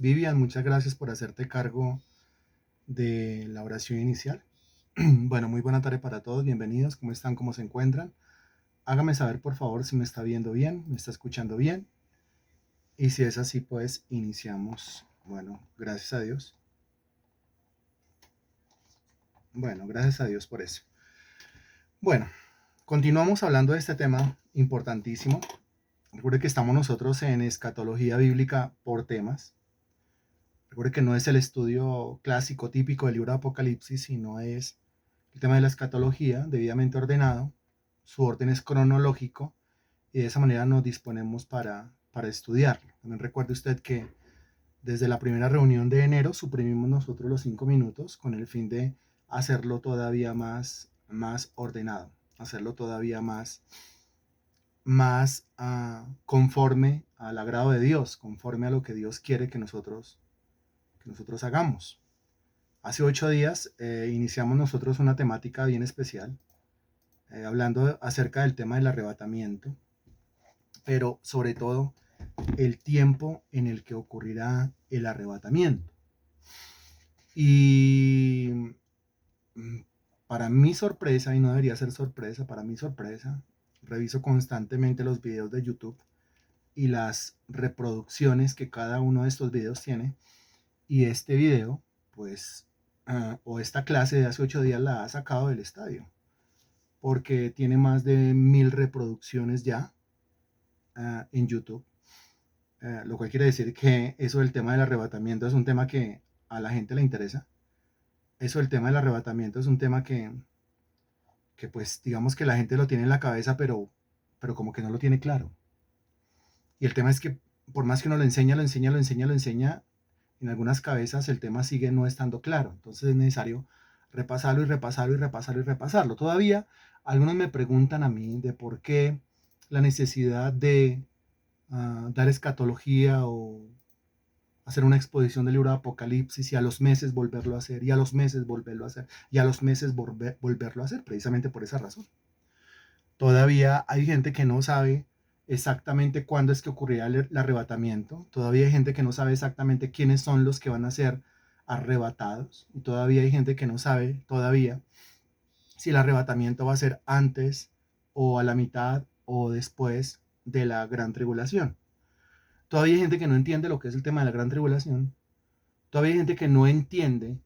Vivian, muchas gracias por hacerte cargo de la oración inicial. Bueno, muy buena tarde para todos, bienvenidos, ¿cómo están? ¿Cómo se encuentran? Hágame saber, por favor, si me está viendo bien, me está escuchando bien. Y si es así, pues iniciamos. Bueno, gracias a Dios. Bueno, gracias a Dios por eso. Bueno, continuamos hablando de este tema importantísimo. Recuerde que estamos nosotros en escatología bíblica por temas. Recuerde que no es el estudio clásico típico del libro de Apocalipsis, sino es el tema de la escatología debidamente ordenado. Su orden es cronológico y de esa manera nos disponemos para estudiarlo. También recuerde usted que desde la primera reunión de enero suprimimos nosotros los 5 minutos con el fin de hacerlo todavía más ordenado, hacerlo todavía más conforme al agrado de Dios, conforme a lo que Dios quiere que nosotros hagamos. Hace 8 días iniciamos nosotros una temática bien especial, hablando acerca del tema del arrebatamiento, pero sobre todo el tiempo en el que ocurrirá el arrebatamiento. Y para mi sorpresa, y no debería ser sorpresa, para mi sorpresa, reviso constantemente los videos de YouTube y las reproducciones que cada uno de estos videos tiene. Y este video, pues, o esta clase de hace 8 días la ha sacado del estadio, porque tiene más de 1000 reproducciones ya en YouTube, lo cual quiere decir que eso del tema del arrebatamiento es un tema que a la gente le interesa. Eso del tema del arrebatamiento es un tema que pues digamos que la gente lo tiene en la cabeza, pero como que no lo tiene claro. Y el tema es que por más que uno lo enseña, en algunas cabezas el tema sigue no estando claro. Entonces es necesario repasarlo y repasarlo y repasarlo y repasarlo. Todavía algunos me preguntan a mí de por qué la necesidad de dar escatología o hacer una exposición del libro de Apocalipsis y a los meses volverlo a hacer, y a los meses volverlo a hacer, y a los meses volverlo a hacer, precisamente por esa razón. Todavía hay gente que no sabe exactamente cuándo es que ocurrirá el arrebatamiento. Todavía hay gente que no sabe exactamente quiénes son los que van a ser arrebatados. Y todavía hay gente que no sabe todavía si el arrebatamiento va a ser antes o a la mitad o después de la gran tribulación. Todavía hay gente que no entiende lo que es el tema de la gran tribulación. Todavía hay gente que no entiende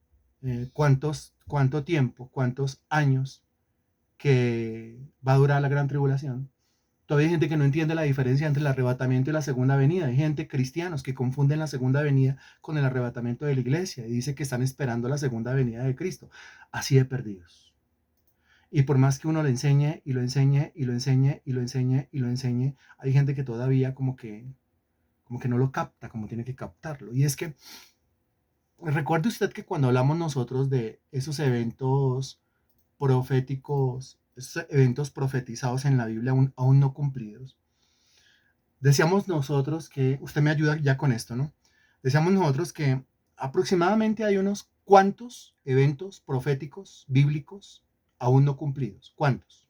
cuánto tiempo, cuántos años que va a durar la gran tribulación. Todavía hay gente que no entiende la diferencia entre el arrebatamiento y la segunda venida. Hay gente, cristianos, que confunden la segunda venida con el arrebatamiento de la iglesia y dice que están esperando la segunda venida de Cristo. Así de perdidos. Y por más que uno le enseñe y lo enseñe y lo enseñe y lo enseñe y lo enseñe, hay gente que todavía como que no lo capta como tiene que captarlo. Y es que recuerde usted que cuando hablamos nosotros de esos eventos proféticos, esos eventos profetizados en la Biblia aún no cumplidos, decíamos nosotros que, usted me ayuda ya con esto, ¿no? Decíamos nosotros que aproximadamente hay unos cuantos eventos proféticos bíblicos aún no cumplidos. ¿Cuántos?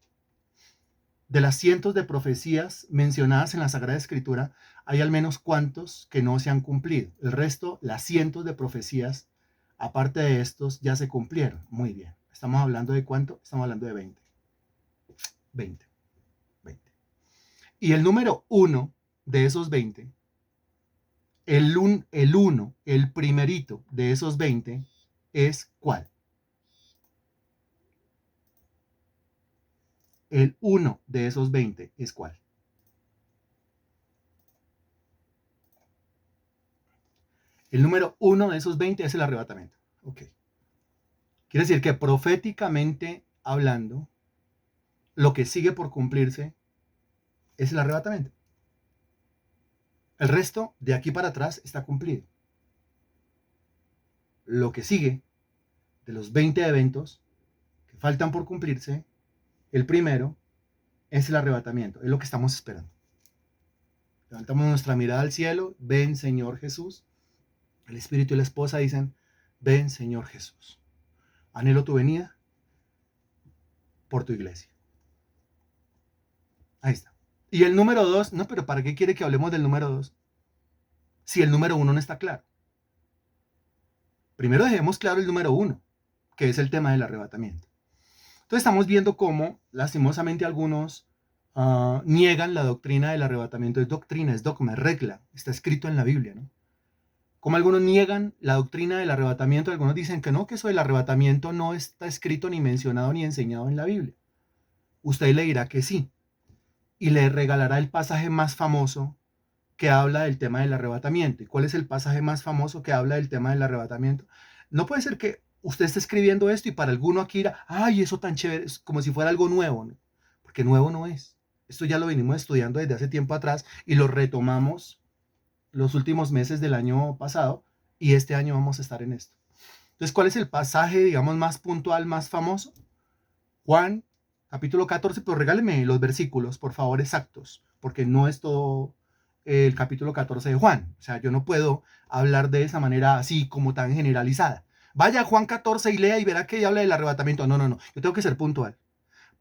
De las cientos de profecías mencionadas en la Sagrada Escritura, hay al menos cuantos que no se han cumplido. El resto, las cientos de profecías, aparte de estos, ya se cumplieron. Muy bien. ¿Estamos hablando de cuánto? Estamos hablando de 20. 20. 20. Y el número uno de esos 20, el primerito de esos 20, es ¿cuál? El uno de esos 20 es ¿cuál? El número uno de esos 20 es el arrebatamiento. Ok. Quiere decir que proféticamente hablando, lo que sigue por cumplirse es el arrebatamiento. El resto, de aquí para atrás, está cumplido. Lo que sigue de los 20 eventos que faltan por cumplirse, el primero es el arrebatamiento, es lo que estamos esperando. Levantamos nuestra mirada al cielo, ven Señor Jesús. El Espíritu y la esposa dicen, ven Señor Jesús. Anhelo tu venida por tu iglesia. Ahí está. Y el número 2, no, pero ¿para qué quiere que hablemos del número 2? Si el número 1 no está claro. Primero dejemos claro el número uno, que es el tema del arrebatamiento. Entonces estamos viendo cómo, lastimosamente, algunos niegan la doctrina del arrebatamiento. Es doctrina, es dogma, es regla, está escrito en la Biblia, ¿no? Como algunos niegan la doctrina del arrebatamiento, algunos dicen que no, que eso del arrebatamiento no está escrito ni mencionado ni enseñado en la Biblia. Usted le dirá que sí, y le regalará el pasaje más famoso que habla del tema del arrebatamiento. ¿Y cuál es el pasaje más famoso que habla del tema del arrebatamiento? No puede ser que usted esté escribiendo esto y para alguno aquí dirá, ay, eso tan chévere, es como si fuera algo nuevo, ¿no? Porque nuevo no es. Esto ya lo venimos estudiando desde hace tiempo atrás y lo retomamos los últimos meses del año pasado y este año vamos a estar en esto. Entonces, ¿cuál es el pasaje, digamos, más puntual, más famoso? Juan, capítulo 14, pero regáleme los versículos, por favor, exactos, porque no es todo el capítulo 14 de Juan. O sea, yo no puedo hablar de esa manera así como tan generalizada. Vaya a Juan 14 y lea y verá que habla del arrebatamiento. No, no, no. Yo tengo que ser puntual.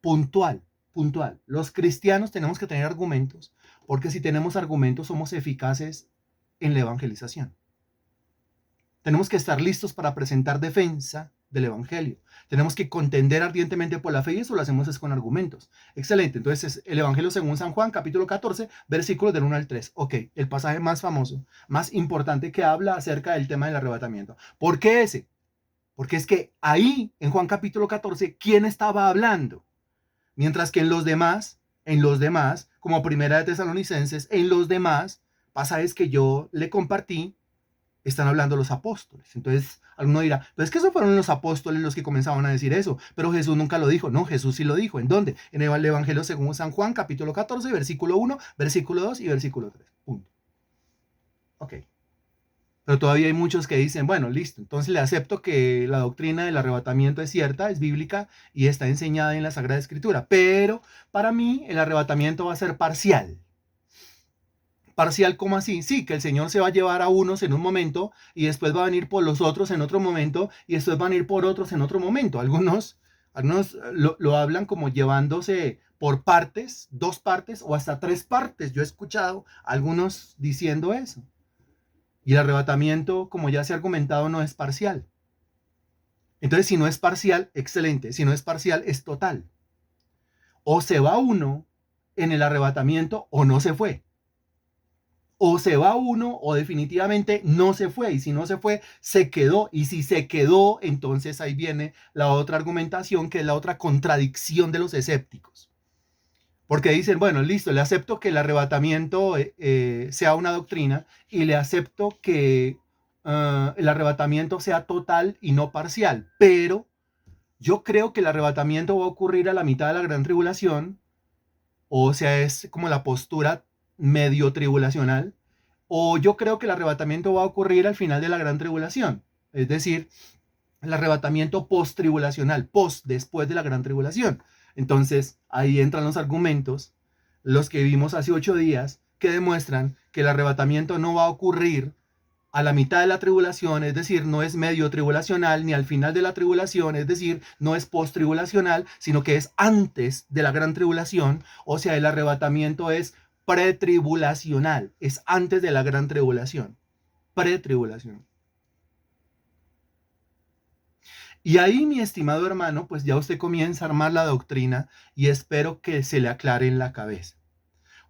Puntual, puntual. Los cristianos tenemos que tener argumentos, porque si tenemos argumentos somos eficaces en la evangelización. Tenemos que estar listos para presentar defensa del Evangelio. Tenemos que contender ardientemente por la fe y eso lo hacemos es con argumentos. Excelente. Entonces, el Evangelio según San Juan, capítulo 14, versículos del 1 al 3. Ok, el pasaje más famoso, más importante que habla acerca del tema del arrebatamiento. ¿Por qué ese? Porque es que ahí, en Juan capítulo 14, ¿quién estaba hablando? Mientras que en los demás, como Primera de Tesalonicenses, en los demás pasajes que yo le compartí, están hablando los apóstoles. Entonces, alguno dirá, pero es que esos fueron los apóstoles los que comenzaban a decir eso, pero Jesús nunca lo dijo. No, Jesús sí lo dijo. ¿En dónde? En el Evangelio según San Juan, capítulo 14, versículo 1, versículo 2 y versículo 3. Punto. Ok. Pero todavía hay muchos que dicen, bueno, listo, entonces le acepto que la doctrina del arrebatamiento es cierta, es bíblica y está enseñada en la Sagrada Escritura, pero para mí el arrebatamiento va a ser parcial. Parcial, ¿cómo así? Sí, que el Señor se va a llevar a unos en un momento y después va a venir por los otros en otro momento y después van a ir por otros en otro momento. Algunos lo hablan como llevándose por partes, dos partes o hasta tres partes. Yo he escuchado algunos diciendo eso. Y el arrebatamiento, como ya se ha argumentado, no es parcial. Entonces, si no es parcial, excelente. Si no es parcial, es total. O se va uno en el arrebatamiento o no se fue. O se va uno o definitivamente no se fue. Y si no se fue, se quedó. Y si se quedó, entonces ahí viene la otra argumentación, que es la otra contradicción de los escépticos. Porque dicen, bueno, listo, le acepto que el arrebatamiento sea una doctrina y le acepto que el arrebatamiento sea total y no parcial. Pero yo creo que el arrebatamiento va a ocurrir a la mitad de la gran tribulación, o sea, es como la postura medio tribulacional, o yo creo que el arrebatamiento va a ocurrir al final de la gran tribulación, es decir, el arrebatamiento post-tribulacional, post, después de la gran tribulación. Entonces, ahí entran los argumentos, los que vimos hace 8 días, que demuestran que el arrebatamiento no va a ocurrir a la mitad de la tribulación, es decir, no es medio tribulacional, ni al final de la tribulación, es decir, no es post-tribulacional, sino que es antes de la gran tribulación, o sea, el arrebatamiento es pretribulacional, es antes de la gran tribulación, pretribulación. Y ahí, mi estimado hermano, pues ya usted comienza a armar la doctrina y espero que se le aclare en la cabeza.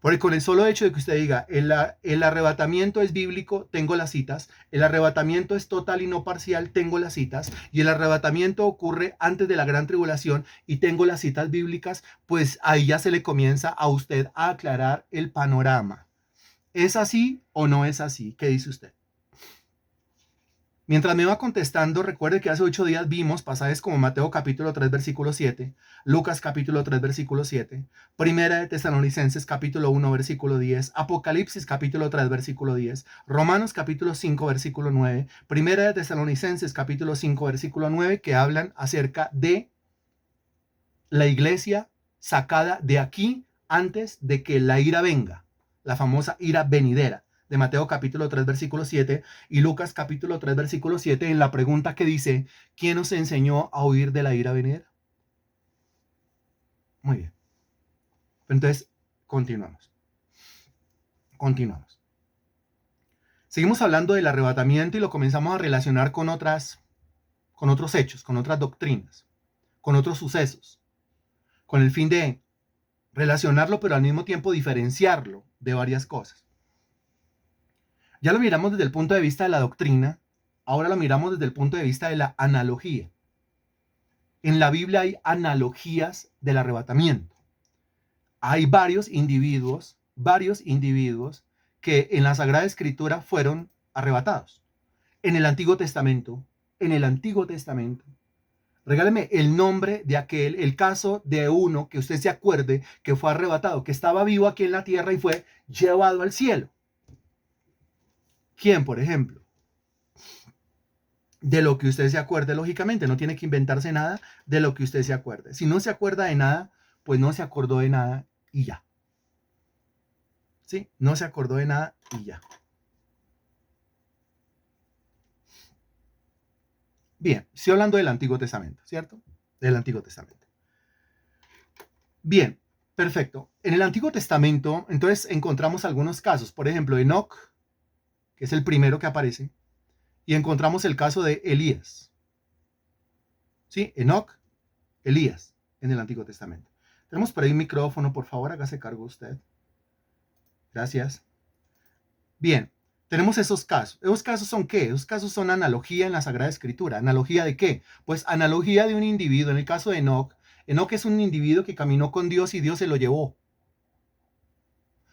Porque con el solo hecho de que usted diga, el arrebatamiento es bíblico, tengo las citas, el arrebatamiento es total y no parcial, tengo las citas, y el arrebatamiento ocurre antes de la gran tribulación y tengo las citas bíblicas, pues ahí ya se le comienza a usted a aclarar el panorama. ¿Es así o no es así? ¿Qué dice usted? Mientras me va contestando, recuerde que hace 8 días vimos pasajes como Mateo capítulo 3 versículo 7, Lucas capítulo 3 versículo 7, Primera de Tesalonicenses capítulo 1 versículo 10, Apocalipsis capítulo 3 versículo 10, Romanos capítulo 5 versículo 9, Primera de Tesalonicenses capítulo 5 versículo 9, que hablan acerca de la iglesia sacada de aquí antes de que la ira venga, la famosa ira venidera de Mateo capítulo 3 versículo 7 y Lucas capítulo 3 versículo 7 en la pregunta que dice, ¿quién nos enseñó a huir de la ira venidera? Muy bien. Entonces, continuamos. Continuamos. Seguimos hablando del arrebatamiento y lo comenzamos a relacionar con otros hechos, con otras doctrinas, con otros sucesos, con el fin de relacionarlo, pero al mismo tiempo diferenciarlo de varias cosas. Ya lo miramos desde el punto de vista de la doctrina, ahora lo miramos desde el punto de vista de la analogía. En la Biblia hay analogías del arrebatamiento. Hay varios individuos que en la Sagrada Escritura fueron arrebatados. En el Antiguo Testamento, regáleme el nombre de aquel, el caso de uno que usted se acuerde que fue arrebatado, que estaba vivo aquí en la tierra y fue llevado al cielo. ¿Quién, por ejemplo? De lo que usted se acuerde, lógicamente, no tiene que inventarse nada de lo que usted se acuerde. Si no se acuerda de nada, pues no se acordó de nada y ya. ¿Sí? No se acordó de nada y ya. Bien, estoy hablando del Antiguo Testamento, ¿cierto? Del Antiguo Testamento. Bien, perfecto. En el Antiguo Testamento, entonces, encontramos algunos casos. Por ejemplo, Enoc, que es el primero que aparece, y encontramos el caso de Elías. ¿Sí? Enoc, Elías, en el Antiguo Testamento. Tenemos por ahí un micrófono, por favor, hágase cargo usted. Gracias. Bien, tenemos esos casos. ¿Esos casos son qué? Esos casos son analogía en la Sagrada Escritura. ¿Analogía de qué? Pues analogía de un individuo. En el caso de Enoc, Enoc es un individuo que caminó con Dios y Dios se lo llevó.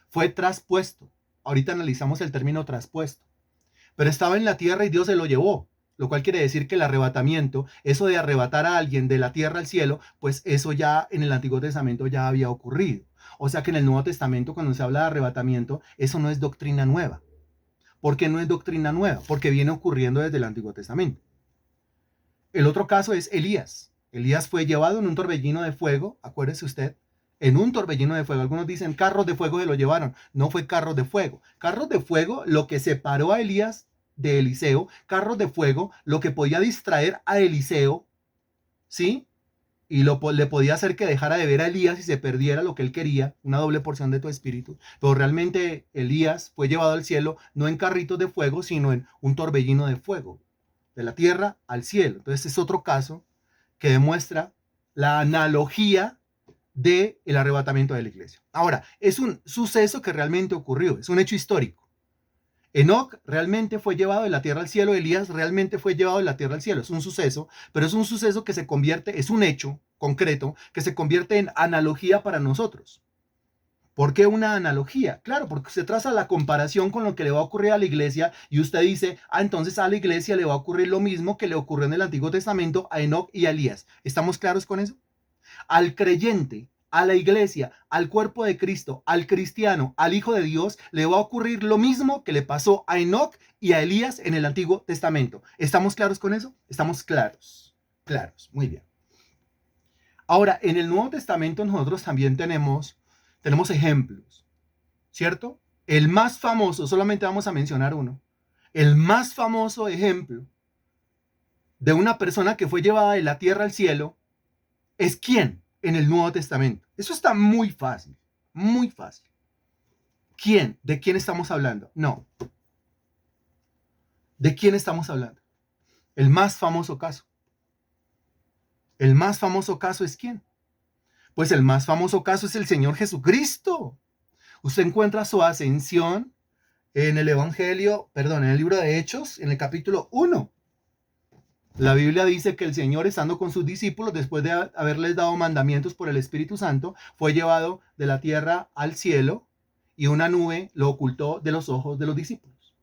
Fue traspuesto. Ahorita analizamos el término traspuesto. Pero estaba en la tierra y Dios se lo llevó. Lo cual quiere decir que el arrebatamiento, eso de arrebatar a alguien de la tierra al cielo, pues eso ya en el Antiguo Testamento ya había ocurrido. O sea que en el Nuevo Testamento, cuando se habla de arrebatamiento, eso no es doctrina nueva. ¿Por qué no es doctrina nueva? Porque viene ocurriendo desde el Antiguo Testamento. El otro caso es Elías. Elías fue llevado en un torbellino de fuego, acuérdese usted, en un torbellino de fuego. Algunos dicen carros de fuego se lo llevaron. No fue carros de fuego. Carros de fuego, lo que separó a Elías de Eliseo, carros de fuego, lo que podía distraer a Eliseo, ¿sí? Y le podía hacer que dejara de ver a Elías y se perdiera lo que él quería, una doble porción de tu espíritu. Pero realmente Elías fue llevado al cielo no en carritos de fuego, sino en un torbellino de fuego, de la tierra al cielo. Entonces es otro caso que demuestra la analogía del arrebatamiento de la iglesia. Ahora, es un suceso que realmente ocurrió, es un hecho histórico. Enoc realmente fue llevado de la tierra al cielo, Elías realmente fue llevado de la tierra al cielo. Es un suceso, pero es un suceso que se convierte, es un hecho concreto que se convierte en analogía para nosotros. ¿Por qué una analogía? Claro, porque se traza la comparación con lo que le va a ocurrir a la iglesia y usted dice, entonces a la iglesia le va a ocurrir lo mismo que le ocurrió en el Antiguo Testamento a Enoc y a Elías. ¿Estamos claros con eso? Al creyente, a la iglesia, al cuerpo de Cristo, al cristiano, al Hijo de Dios, le va a ocurrir lo mismo que le pasó a Enoc y a Elías en el Antiguo Testamento. ¿Estamos claros con eso? Estamos claros. Claros, muy bien. Ahora, en el Nuevo Testamento nosotros también tenemos ejemplos, ¿cierto? El más famoso, solamente vamos a mencionar uno, el más famoso ejemplo de una persona que fue llevada de la tierra al cielo es quién en el Nuevo Testamento. Eso está muy fácil, muy fácil. ¿Quién? ¿De quién estamos hablando? No. ¿De quién estamos hablando? El más famoso caso. El más famoso caso es quién? Pues el más famoso caso es el Señor Jesucristo. Usted encuentra su ascensión en el Evangelio, perdón, en el libro de Hechos, en el capítulo 1. La Biblia dice que el Señor, estando con sus discípulos, después de haberles dado mandamientos por el Espíritu Santo, fue llevado de la tierra al cielo y una nube lo ocultó de los ojos de los discípulos.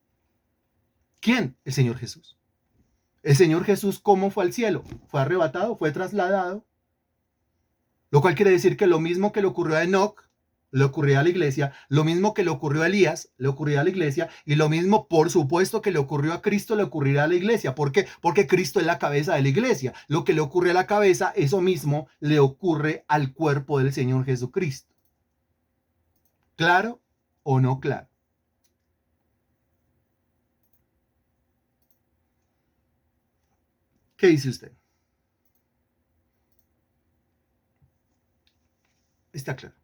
¿Quién? El Señor Jesús. El Señor Jesús, ¿cómo fue al cielo? Fue arrebatado, fue trasladado, lo cual quiere decir que lo mismo que le ocurrió a Enoc, le ocurrió a la iglesia, lo mismo que le ocurrió a Elías, le ocurrió a la iglesia, y lo mismo, por supuesto, que le ocurrió a Cristo, le ocurrirá a la iglesia. ¿Por qué? Porque Cristo es la cabeza de la iglesia. Lo que le ocurre a la cabeza, eso mismo le ocurre al cuerpo del Señor Jesucristo. ¿Claro o no claro? ¿Qué dice usted? ¿Está claro?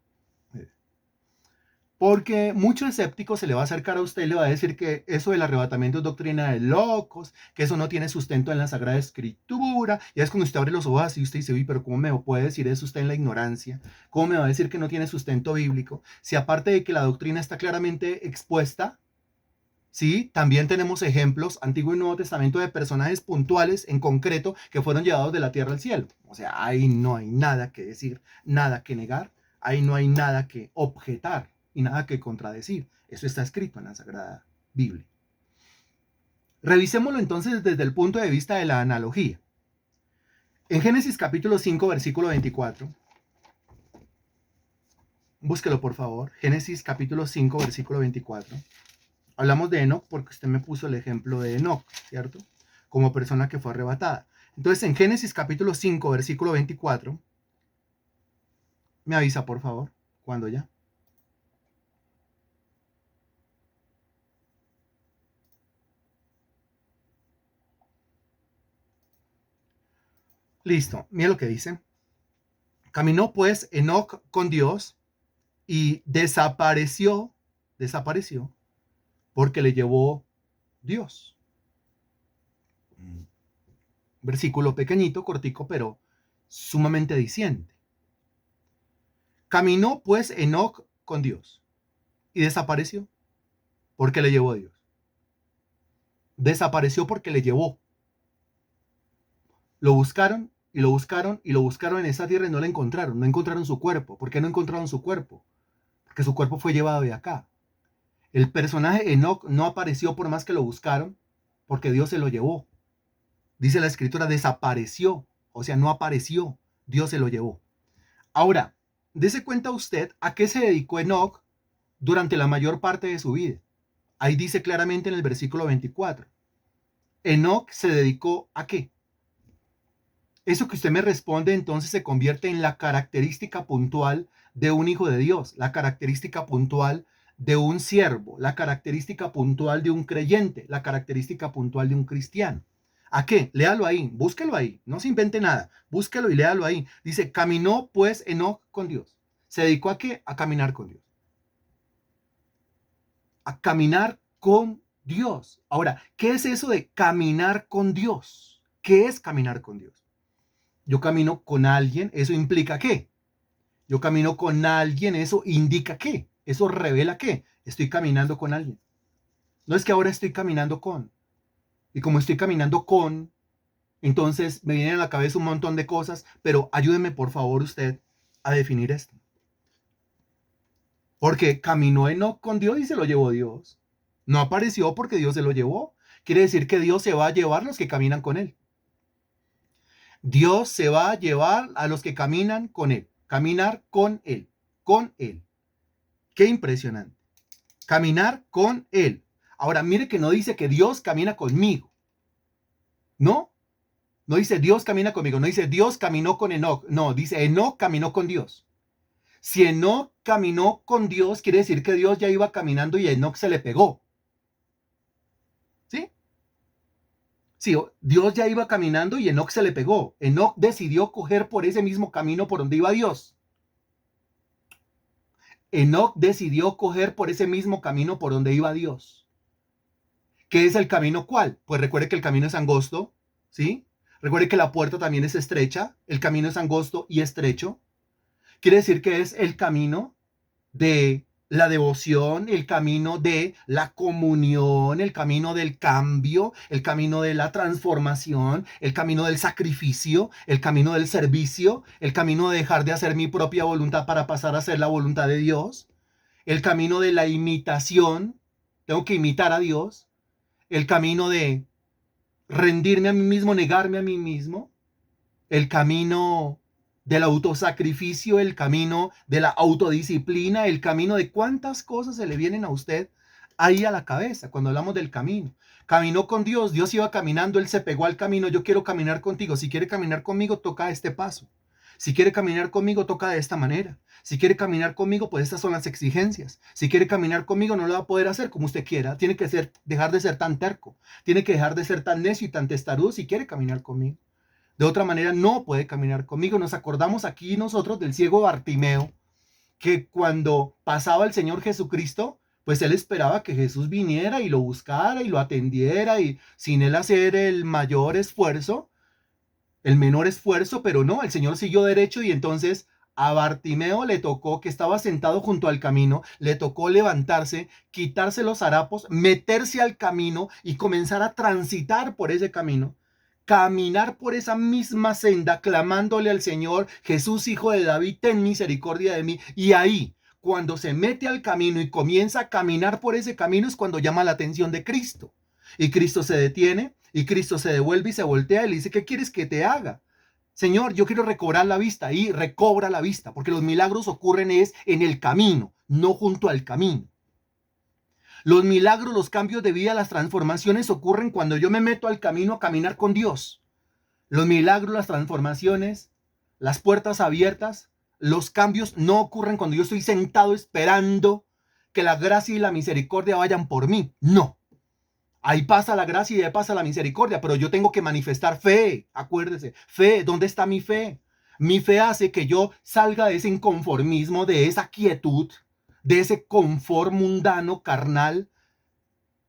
Porque mucho escéptico se le va a acercar a usted y le va a decir que eso del arrebatamiento es doctrina de locos, que eso no tiene sustento en la Sagrada Escritura. Y es cuando usted abre los ojos así, usted dice, uy, pero ¿cómo me puede decir eso usted en la ignorancia? ¿Cómo me va a decir que no tiene sustento bíblico? Si aparte de que la doctrina está claramente expuesta, sí, también tenemos ejemplos, Antiguo y Nuevo Testamento, de personajes puntuales en concreto que fueron llevados de la tierra al cielo. O sea, ahí no hay nada que decir, nada que negar, ahí no hay nada que objetar y nada que contradecir. Eso está escrito en la Sagrada Biblia. Revisémoslo entonces desde el punto de vista de la analogía. En Génesis capítulo 5, versículo 24, búsquelo por favor, Génesis capítulo 5, versículo 24. Hablamos de Enoc porque usted me puso el ejemplo de Enoc, ¿cierto? Como persona que fue arrebatada. Entonces, en Génesis capítulo 5, versículo 24, me avisa, por favor, cuando ya. Listo, mira lo que dice. Caminó pues Enoc con Dios y desapareció porque le llevó Dios. Versículo pequeñito, cortico, pero sumamente diciente. Caminó pues Enoc con Dios y desapareció porque le llevó Dios. Desapareció porque le llevó. Lo buscaron y lo buscaron y lo buscaron en esa tierra y no lo encontraron. No encontraron su cuerpo. ¿Por qué no encontraron su cuerpo? Porque su cuerpo fue llevado de acá. El personaje Enoc no apareció por más que lo buscaron, porque Dios se lo llevó. Dice la escritura, desapareció. O sea, no apareció. Dios se lo llevó. Ahora, dése cuenta usted a qué se dedicó Enoc durante la mayor parte de su vida. Ahí dice claramente en el versículo 24. Enoc se dedicó ¿a qué? Eso que usted me responde entonces se convierte en la característica puntual de un hijo de Dios, la característica puntual de un siervo, la característica puntual de un creyente, la característica puntual de un cristiano. ¿A qué? Léalo ahí, búsquelo ahí, no se invente nada, búsquelo y léalo ahí. Dice, caminó pues Enoc con Dios. ¿Se dedicó a qué? A caminar con Dios. A caminar con Dios. Ahora, ¿qué es eso de caminar con Dios? ¿Qué es caminar con Dios? Yo camino con alguien, ¿eso implica qué? Yo camino con alguien, ¿eso indica qué? ¿Eso revela qué? Estoy caminando con alguien. No es que ahora estoy caminando con. Y como estoy caminando con, entonces me vienen a la cabeza un montón de cosas, pero ayúdeme por favor usted a definir esto. Porque caminó Enoc con Dios y se lo llevó Dios. No apareció porque Dios se lo llevó. Quiere decir que Dios se va a llevar los que caminan con él. Dios se va a llevar a los que caminan con él. Caminar con él. Con él. Qué impresionante. Caminar con él. Ahora, mire que no dice que Dios camina conmigo. No. No dice Dios camina conmigo. No dice Dios caminó con Enoc. No, dice Enoc caminó con Dios. Si Enoc caminó con Dios, quiere decir que Dios ya iba caminando y Enoc se le pegó. ¿Sí? Sí, Dios ya iba caminando y Enoc se le pegó. Enoc decidió coger por ese mismo camino por donde iba Dios. Enoc decidió coger por ese mismo camino por donde iba Dios. ¿Qué es el camino cuál? Pues recuerde que el camino es angosto, ¿sí? Recuerde que la puerta también es estrecha, el camino es angosto y estrecho. Quiere decir que es el camino de la devoción, el camino de la comunión, el camino del cambio, el camino de la transformación, el camino del sacrificio, el camino del servicio, el camino de dejar de hacer mi propia voluntad para pasar a hacer la voluntad de Dios, el camino de la imitación, tengo que imitar a Dios, el camino de rendirme a mí mismo, negarme a mí mismo, el camino del autosacrificio, el camino de la autodisciplina, el camino de cuántas cosas se le vienen a usted ahí a la cabeza cuando hablamos del camino. Caminó con Dios, Dios iba caminando, Él se pegó al camino, yo quiero caminar contigo, si quiere caminar conmigo, toca este paso. Si quiere caminar conmigo, toca de esta manera. Si quiere caminar conmigo, pues estas son las exigencias. Si quiere caminar conmigo, no lo va a poder hacer como usted quiera. Tiene que dejar de ser tan terco. Tiene que dejar de ser tan necio y tan testarudo si quiere caminar conmigo. De otra manera, no puede caminar conmigo. Nos acordamos aquí nosotros del ciego Bartimeo, que cuando pasaba el Señor Jesucristo, pues él esperaba que Jesús viniera y lo buscara y lo atendiera y sin él hacer el mayor esfuerzo, el menor esfuerzo, pero no, el Señor siguió derecho y entonces a Bartimeo le tocó, que estaba sentado junto al camino, le tocó levantarse, quitarse los harapos, meterse al camino y comenzar a transitar por ese camino, caminar por esa misma senda, clamándole al Señor: Jesús, hijo de David, ten misericordia de mí. Y ahí, cuando se mete al camino y comienza a caminar por ese camino, es cuando llama la atención de Cristo. Y Cristo se detiene y Cristo se devuelve y se voltea y le dice: ¿qué quieres que te haga? Señor, yo quiero recobrar la vista. Y recobra la vista, porque los milagros ocurren es en el camino, no junto al camino. Los milagros, los cambios de vida, las transformaciones ocurren cuando yo me meto al camino a caminar con Dios. Los milagros, las transformaciones, las puertas abiertas, los cambios no ocurren cuando yo estoy sentado esperando que la gracia y la misericordia vayan por mí. No. Ahí pasa la gracia y ahí pasa la misericordia, pero yo tengo que manifestar fe. Acuérdese, fe, ¿dónde está mi fe? Mi fe hace que yo salga de ese inconformismo, de esa quietud, de ese confort mundano, carnal,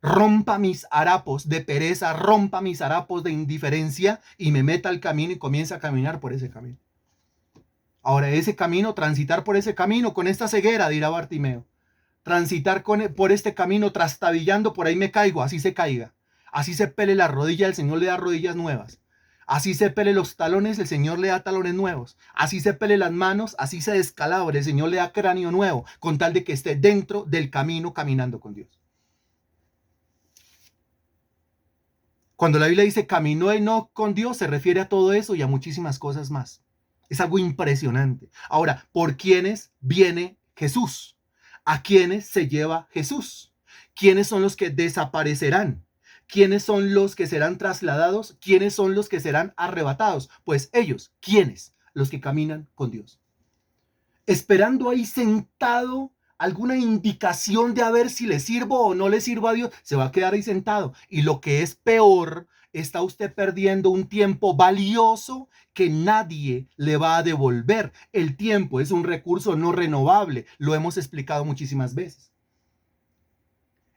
rompa mis harapos de pereza, rompa mis harapos de indiferencia y me meta al camino y comience a caminar por ese camino. Ahora, ese camino, transitar por ese camino con esta ceguera, dirá Bartimeo. Transitar por este camino trastabillando, por ahí me caigo, así se caiga. Así se pele la rodilla, el Señor le da rodillas nuevas. Así se pele los talones, el Señor le da talones nuevos. Así se pele las manos, así se descalabre, el Señor le da cráneo nuevo, con tal de que esté dentro del camino caminando con Dios. Cuando la Biblia dice caminó Enoc con Dios, se refiere a todo eso y a muchísimas cosas más. Es algo impresionante. Ahora, ¿por quiénes viene Jesús? ¿A quiénes se lleva Jesús? ¿Quiénes son los que desaparecerán? ¿Quiénes son los que serán trasladados? ¿Quiénes son los que serán arrebatados? Pues ellos. ¿Quiénes? Los que caminan con Dios. Esperando ahí sentado alguna indicación de a ver si le sirvo o no le sirvo a Dios, se va a quedar ahí sentado. Y lo que es peor, está usted perdiendo un tiempo valioso que nadie le va a devolver. El tiempo es un recurso no renovable, lo hemos explicado muchísimas veces.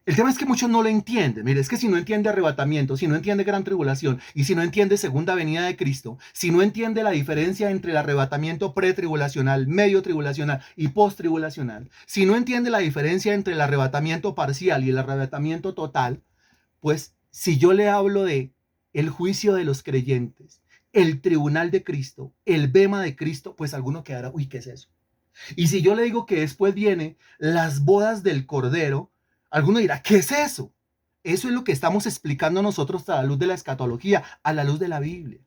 El tema es que muchos no lo entienden. Mire, es que si no entiende arrebatamiento, si no entiende gran tribulación y si no entiende segunda venida de Cristo, si no entiende la diferencia entre el arrebatamiento pretribulacional, medio tribulacional y post-tribulacional, si no entiende la diferencia entre el arrebatamiento parcial y el arrebatamiento total, pues si yo le hablo de el juicio de los creyentes, el tribunal de Cristo, el bema de Cristo, pues alguno quedará: uy, ¿qué es eso? Y si yo le digo que después viene las bodas del Cordero, alguno dirá: ¿qué es eso? Eso es lo que estamos explicando nosotros a la luz de la escatología, a la luz de la Biblia.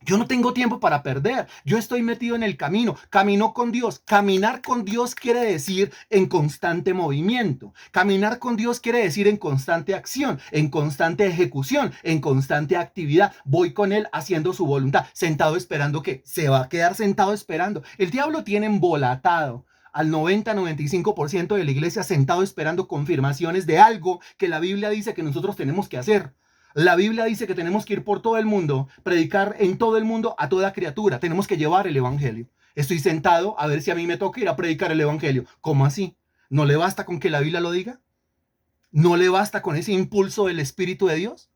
Yo no tengo tiempo para perder. Yo estoy metido en el camino. Camino con Dios. Caminar con Dios quiere decir en constante movimiento. Caminar con Dios quiere decir en constante acción, en constante ejecución, en constante actividad. Voy con Él haciendo su voluntad. Sentado esperando, ¿qué? Se va a quedar sentado esperando. El diablo tiene embolatado al 90-95% de la iglesia sentado esperando confirmaciones de algo que la Biblia dice que nosotros tenemos que hacer. La Biblia dice que tenemos que ir por todo el mundo, predicar en todo el mundo a toda criatura. Tenemos que llevar el evangelio. Estoy sentado a ver si a mí me toca ir a predicar el evangelio. ¿Cómo así? ¿No le basta con que la Biblia lo diga? ¿No le basta con ese impulso del Espíritu de Dios?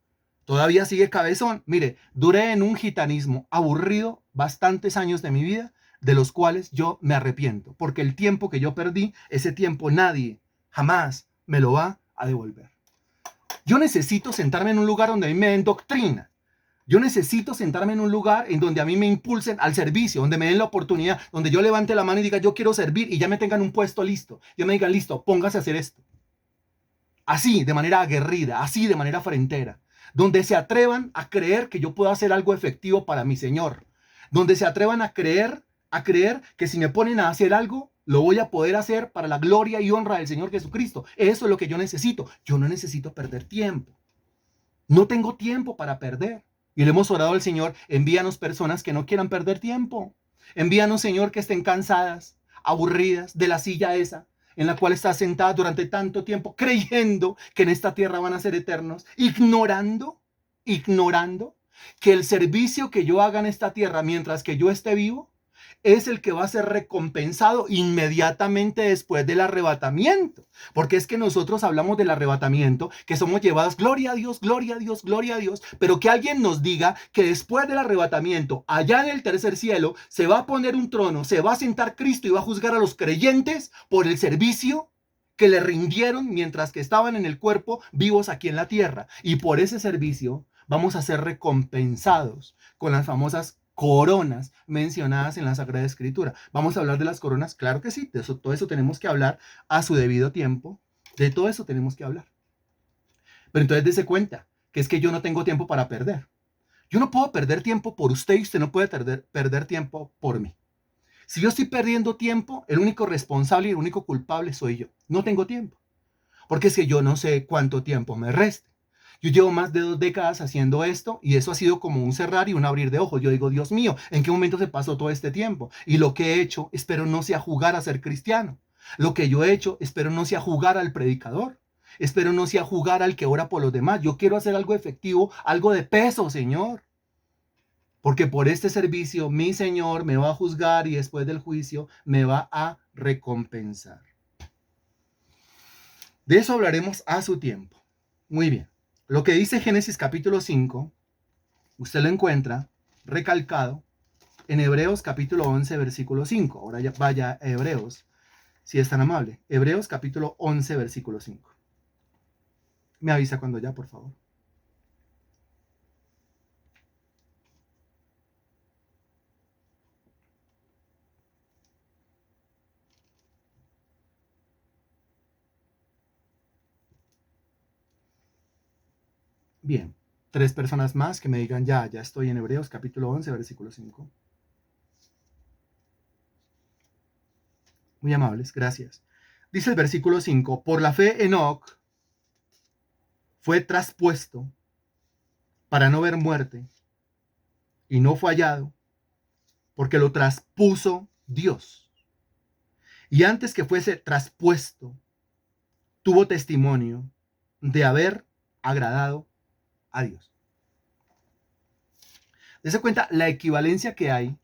Todavía sigue cabezón. Mire, duré en un gitanismo aburrido bastantes años de mi vida, de los cuales yo me arrepiento, porque el tiempo que yo perdí, ese tiempo nadie jamás me lo va a devolver. Yo necesito sentarme en un lugar donde a mí me den doctrina. Yo necesito sentarme en un lugar en donde a mí me impulsen al servicio, donde me den la oportunidad, donde yo levante la mano y diga: yo quiero servir, y ya me tengan un puesto listo. Ya me digan: listo, póngase a hacer esto. Así, de manera aguerrida, así, de manera frentera. Donde se atrevan a creer que yo puedo hacer algo efectivo para mi Señor. Donde se atrevan a creer que si me ponen a hacer algo, lo voy a poder hacer para la gloria y honra del Señor Jesucristo. Eso es lo que yo necesito. Yo no necesito perder tiempo. No tengo tiempo para perder. Y le hemos orado al Señor: envíanos personas que no quieran perder tiempo. Envíanos, Señor, que estén cansadas, aburridas de la silla esa en la cual estás sentada durante tanto tiempo, creyendo que en esta tierra van a ser eternos, ignorando que el servicio que yo haga en esta tierra mientras que yo esté vivo es el que va a ser recompensado inmediatamente después del arrebatamiento. Porque es que nosotros hablamos del arrebatamiento, que somos llevados, gloria a Dios, gloria a Dios, gloria a Dios, pero que alguien nos diga que después del arrebatamiento, allá en el tercer cielo, se va a poner un trono, se va a sentar Cristo y va a juzgar a los creyentes por el servicio que le rindieron mientras que estaban en el cuerpo vivos aquí en la tierra. Y por ese servicio vamos a ser recompensados con las famosas coronas mencionadas en la Sagrada Escritura. ¿Vamos a hablar de las coronas? Claro que sí, de eso, todo eso tenemos que hablar a su debido tiempo, de todo eso tenemos que hablar. Pero entonces dése cuenta que es que yo no tengo tiempo para perder. Yo no puedo perder tiempo por usted y usted no puede perder tiempo por mí. Si yo estoy perdiendo tiempo, el único responsable y el único culpable soy yo. No tengo tiempo. Porque es que yo no sé cuánto tiempo me reste. Yo llevo más de 2 décadas haciendo esto y eso ha sido como un cerrar y un abrir de ojos. Yo digo, Dios mío, ¿en qué momento se pasó todo este tiempo? Y lo que he hecho, espero no sea jugar a ser cristiano. Lo que yo he hecho, espero no sea jugar al predicador. Espero no sea jugar al que ora por los demás. Yo quiero hacer algo efectivo, algo de peso, Señor. Porque por este servicio mi Señor me va a juzgar y después del juicio me va a recompensar. De eso hablaremos a su tiempo. Muy bien. Lo que dice Génesis capítulo 5, usted lo encuentra recalcado en Hebreos capítulo 11, versículo 5. Ahora ya vaya a Hebreos, si es tan amable. Hebreos capítulo 11, versículo 5. Me avisa cuando ya, por favor. Bien. 3 personas más que me digan ya estoy en Hebreos capítulo 11, versículo 5. Muy amables, gracias. Dice el versículo 5, por la fe Enoc fue traspuesto para no ver muerte y no fue hallado porque lo traspuso Dios. Y antes que fuese traspuesto, tuvo testimonio de haber agradado a Dios. Dese cuenta la equivalencia que hay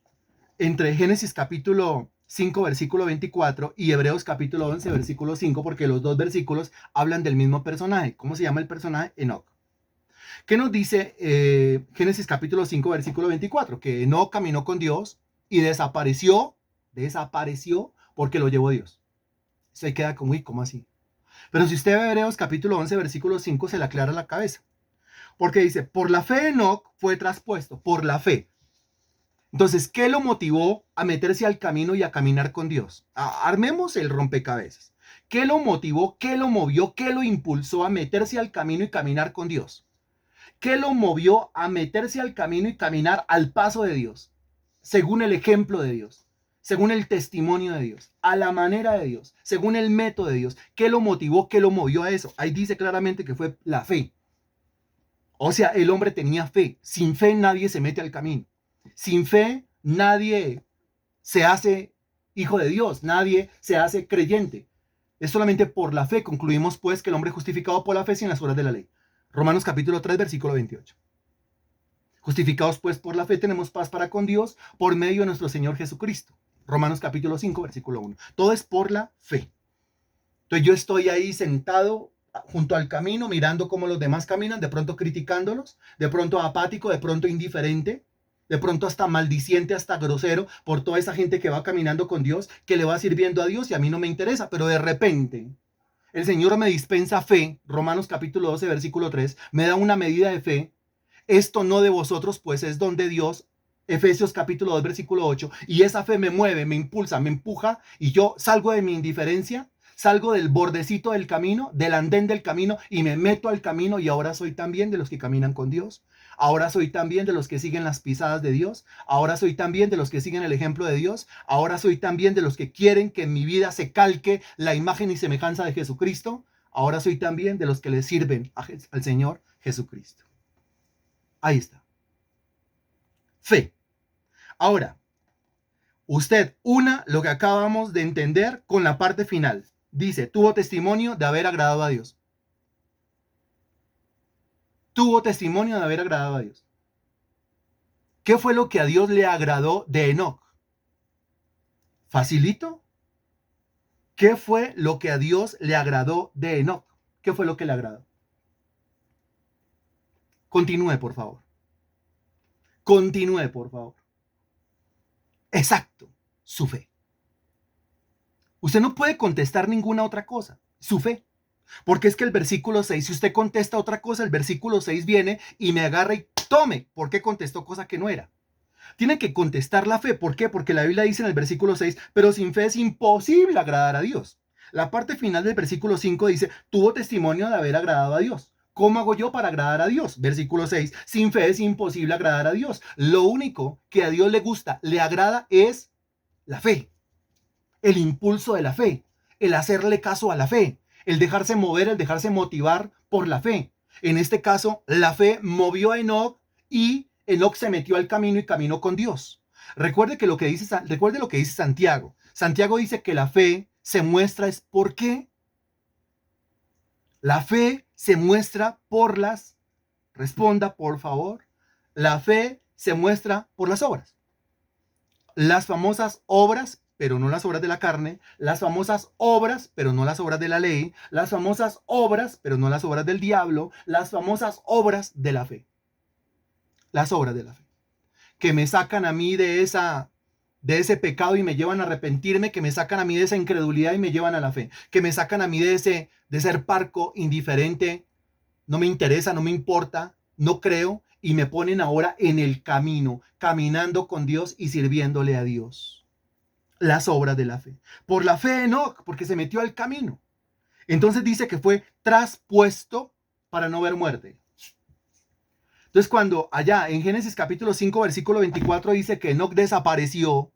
entre Génesis capítulo 5, versículo 24 y Hebreos capítulo 11, versículo 5, porque los dos versículos hablan del mismo personaje. ¿Cómo se llama el personaje? Enoc. ¿Qué nos dice Génesis capítulo 5, versículo 24? Que Enoc caminó con Dios y desapareció porque lo llevó Dios. Eso ahí queda como, ¿cómo así? Pero si usted ve Hebreos capítulo 11, versículo 5, se le aclara la cabeza. Porque dice, por la fe Enoc fue traspuesto, por la fe. Entonces, ¿qué lo motivó a meterse al camino y a caminar con Dios? Armemos el rompecabezas. ¿Qué lo motivó, qué lo movió, qué lo impulsó a meterse al camino y caminar con Dios? ¿Qué lo movió a meterse al camino y caminar al paso de Dios? Según el ejemplo de Dios, según el testimonio de Dios, a la manera de Dios, según el método de Dios. ¿Qué lo motivó, qué lo movió a eso? Ahí dice claramente que fue la fe. O sea, el hombre tenía fe. Sin fe nadie se mete al camino. Sin fe nadie se hace hijo de Dios, nadie se hace creyente. Es solamente por la fe. Concluimos pues que el hombre es justificado por la fe sin las obras de la ley. Romanos capítulo 3, versículo 28. Justificados pues por la fe tenemos paz para con Dios por medio de nuestro Señor Jesucristo. Romanos capítulo 5, versículo 1. Todo es por la fe. Entonces yo estoy ahí sentado junto al camino, mirando cómo los demás caminan, de pronto criticándolos, de pronto apático, de pronto indiferente, de pronto hasta maldiciente, hasta grosero por toda esa gente que va caminando con Dios, que le va sirviendo a Dios y a mí no me interesa, pero de repente el Señor me dispensa fe, Romanos capítulo 12, versículo 3, me da una medida de fe, esto no de vosotros, pues es don de Dios, Efesios capítulo 2, versículo 8, y esa fe me mueve, me impulsa, me empuja, y yo salgo de mi indiferencia, salgo del bordecito del camino, del andén del camino, y me meto al camino, y ahora soy también de los que caminan con Dios. Ahora soy también de los que siguen las pisadas de Dios. Ahora soy también de los que siguen el ejemplo de Dios. Ahora soy también de los que quieren que en mi vida se calque la imagen y semejanza de Jesucristo. Ahora soy también de los que le sirven al Señor Jesucristo. Ahí está. Fe. Ahora, usted una lo que acabamos de entender con la parte final. Dice, tuvo testimonio de haber agradado a Dios. Tuvo testimonio de haber agradado a Dios. ¿Qué fue lo que a Dios le agradó de Enoc? ¿Facilito? ¿Qué fue lo que a Dios le agradó de Enoc? ¿Qué fue lo que le agradó? Continúe, por favor. Continúe, por favor. Exacto, su fe. Usted no puede contestar ninguna otra cosa, su fe. Porque es que el versículo 6, si usted contesta otra cosa, el versículo 6 viene y me agarra y tome, ¿por qué contestó cosa que no era? Tiene que contestar la fe. ¿Por qué? Porque la Biblia dice en el versículo 6, pero sin fe es imposible agradar a Dios. La parte final del versículo 5 dice, tuvo testimonio de haber agradado a Dios. ¿Cómo hago yo para agradar a Dios? Versículo 6, sin fe es imposible agradar a Dios. Lo único que a Dios le gusta, le agrada es la fe, el impulso de la fe, el hacerle caso a la fe, el dejarse mover, el dejarse motivar por la fe. En este caso, la fe movió a Enoc y Enoc se metió al camino y caminó con Dios. Recuerde lo que dice Santiago. Santiago dice que la fe se muestra es ¿por qué? La fe se muestra por las, responda por favor, la fe se muestra por las obras. Las famosas obras, pero no las obras de la carne, las famosas obras, pero no las obras de la ley, las famosas obras, pero no las obras del diablo, las famosas obras de la fe. Las obras de la fe. Que me sacan a mí de ese pecado y me llevan a arrepentirme, que me sacan a mí de esa incredulidad y me llevan a la fe, que me sacan a mí de ser parco, indiferente, no me interesa, no me importa, no creo, y me ponen ahora en el camino, caminando con Dios y sirviéndole a Dios. Las obras de la fe. Por la fe de Enoc, porque se metió al camino. Entonces dice que fue traspuesto para no ver muerte. Entonces cuando allá en Génesis capítulo 5, versículo 24 dice que Enoc desapareció,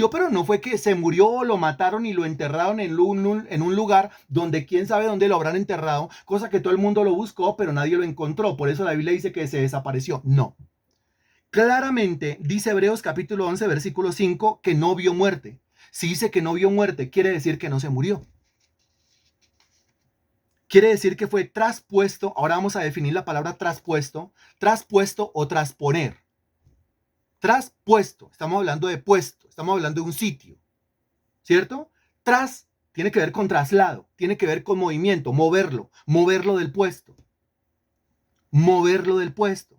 pero no fue que se murió, lo mataron y lo enterraron en un lugar donde quién sabe dónde lo habrán enterrado, cosa que todo el mundo lo buscó, pero nadie lo encontró. Por eso la Biblia dice que se desapareció. No. Claramente dice Hebreos capítulo 11, versículo 5, que no vio muerte. Si dice que no vio muerte, quiere decir que no se murió. Quiere decir que fue traspuesto. Ahora vamos a definir la palabra traspuesto o trasponer. Traspuesto, estamos hablando de puesto, estamos hablando de un sitio, ¿cierto? Tras tiene que ver con traslado, tiene que ver con movimiento, moverlo del puesto, moverlo del puesto.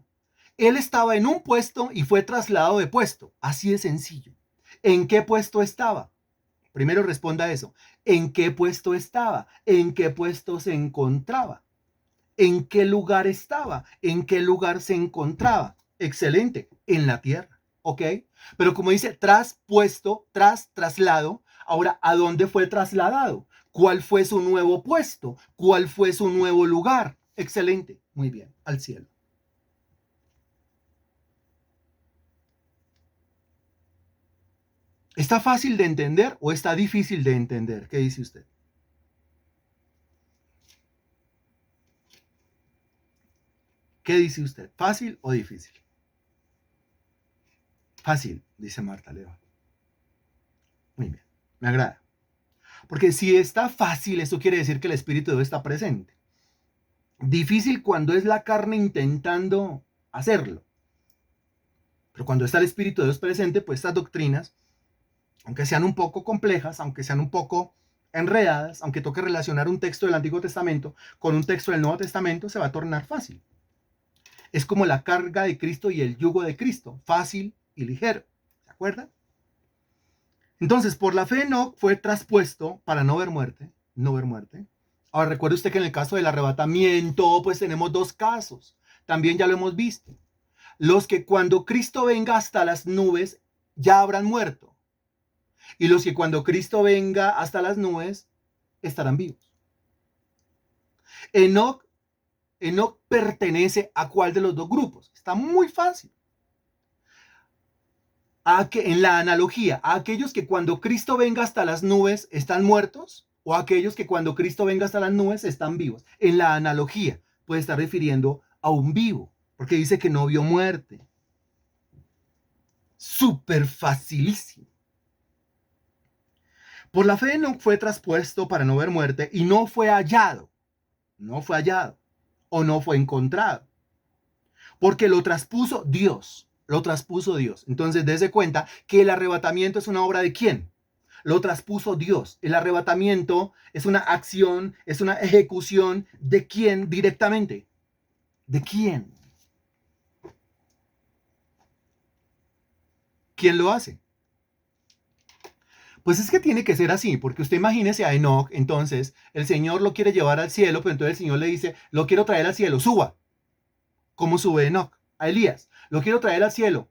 Él estaba en un puesto y fue trasladado de puesto, así de sencillo. ¿En qué puesto estaba? Primero responda eso. ¿En qué puesto estaba? ¿En qué puesto se encontraba? ¿En qué lugar estaba? ¿En qué lugar se encontraba? Excelente, en la tierra, ¿ok? Pero como dice, traspuesto, traslado, ahora, ¿a dónde fue trasladado? ¿Cuál fue su nuevo puesto? ¿Cuál fue su nuevo lugar? Excelente, muy bien, al cielo. ¿Está fácil de entender o está difícil de entender? ¿Qué dice usted? ¿Qué dice usted? ¿Fácil o difícil? Fácil, dice Marta León. Muy bien, me agrada. Porque si está fácil, eso quiere decir que el Espíritu de Dios está presente. Difícil cuando es la carne intentando hacerlo. Pero cuando está el Espíritu de Dios presente, pues estas doctrinas, aunque sean un poco complejas, aunque sean un poco enredadas, aunque toque relacionar un texto del Antiguo Testamento con un texto del Nuevo Testamento, se va a tornar fácil. Es como la carga de Cristo y el yugo de Cristo, fácil y ligero. ¿Se acuerdan? Entonces, por la fe Enoc fue traspuesto para no ver muerte, no ver muerte. Ahora, recuerde usted que en el caso del arrebatamiento, pues tenemos dos casos. También ya lo hemos visto. Los que cuando Cristo venga hasta las nubes ya habrán muerto. Y los que cuando Cristo venga hasta las nubes estarán vivos. Enoc pertenece a cuál de los dos grupos. Está muy fácil. En la analogía, a aquellos que cuando Cristo venga hasta las nubes están muertos o a aquellos que cuando Cristo venga hasta las nubes están vivos. En la analogía puede estar refiriendo a un vivo, porque dice que no vio muerte. Súper facilísimo. Por la fe no fue traspuesto para no ver muerte y no fue hallado o no fue encontrado, porque lo traspuso Dios. lo traspuso Dios. Entonces, dése cuenta que el arrebatamiento es una obra de ¿quién? Lo traspuso Dios. El arrebatamiento es una acción, es una ejecución de ¿quién directamente? ¿De quién? ¿Quién lo hace? Pues es que tiene que ser así, porque usted imagínese a Enoch, entonces el Señor lo quiere llevar al cielo, pero entonces el Señor le dice, lo quiero traer al cielo, suba. ¿Cómo sube Enoch? A Elías, lo quiero traer al cielo,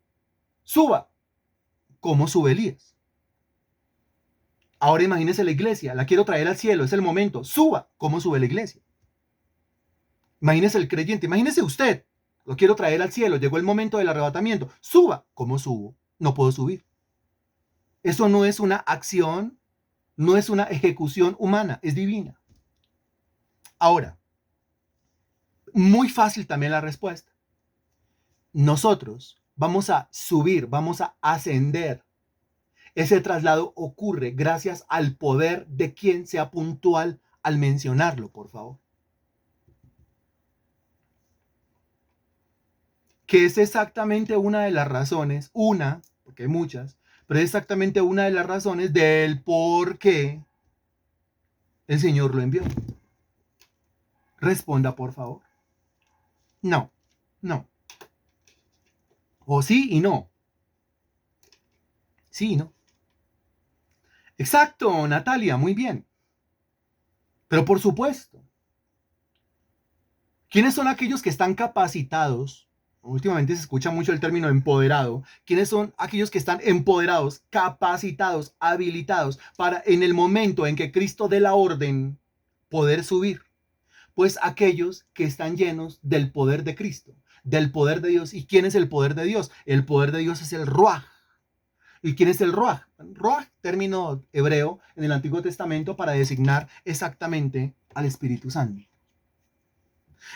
suba. ¿Cómo sube Elías? Ahora imagínese la iglesia, la quiero traer al cielo, es el momento, suba. ¿Cómo sube la iglesia? Imagínese el creyente, imagínese usted, lo quiero traer al cielo, llegó el momento del arrebatamiento, suba. ¿Cómo subo? No puedo subir. Eso no es una acción, no es una ejecución humana, es divina. Ahora, muy fácil también la respuesta. Nosotros vamos a subir, vamos a ascender. Ese traslado ocurre gracias al poder de quien sea puntual al mencionarlo, por favor. Que es exactamente una de las razones, porque hay muchas, pero es exactamente una de las razones del por qué el Señor lo envió. Responda, por favor. No, no. O sí y no. Sí y no. Exacto, Natalia, muy bien. Pero por supuesto, ¿quiénes son aquellos que están capacitados? Últimamente se escucha mucho el término empoderado. ¿Quiénes son aquellos que están empoderados, capacitados, habilitados para en el momento en que Cristo dé la orden poder subir? Pues aquellos que están llenos del poder de Cristo, del poder de Dios. ¿Y quién es el poder de Dios? El poder de Dios es el Ruach. ¿Y quién es el Ruach? Ruach, término hebreo en el Antiguo Testamento para designar exactamente al Espíritu Santo.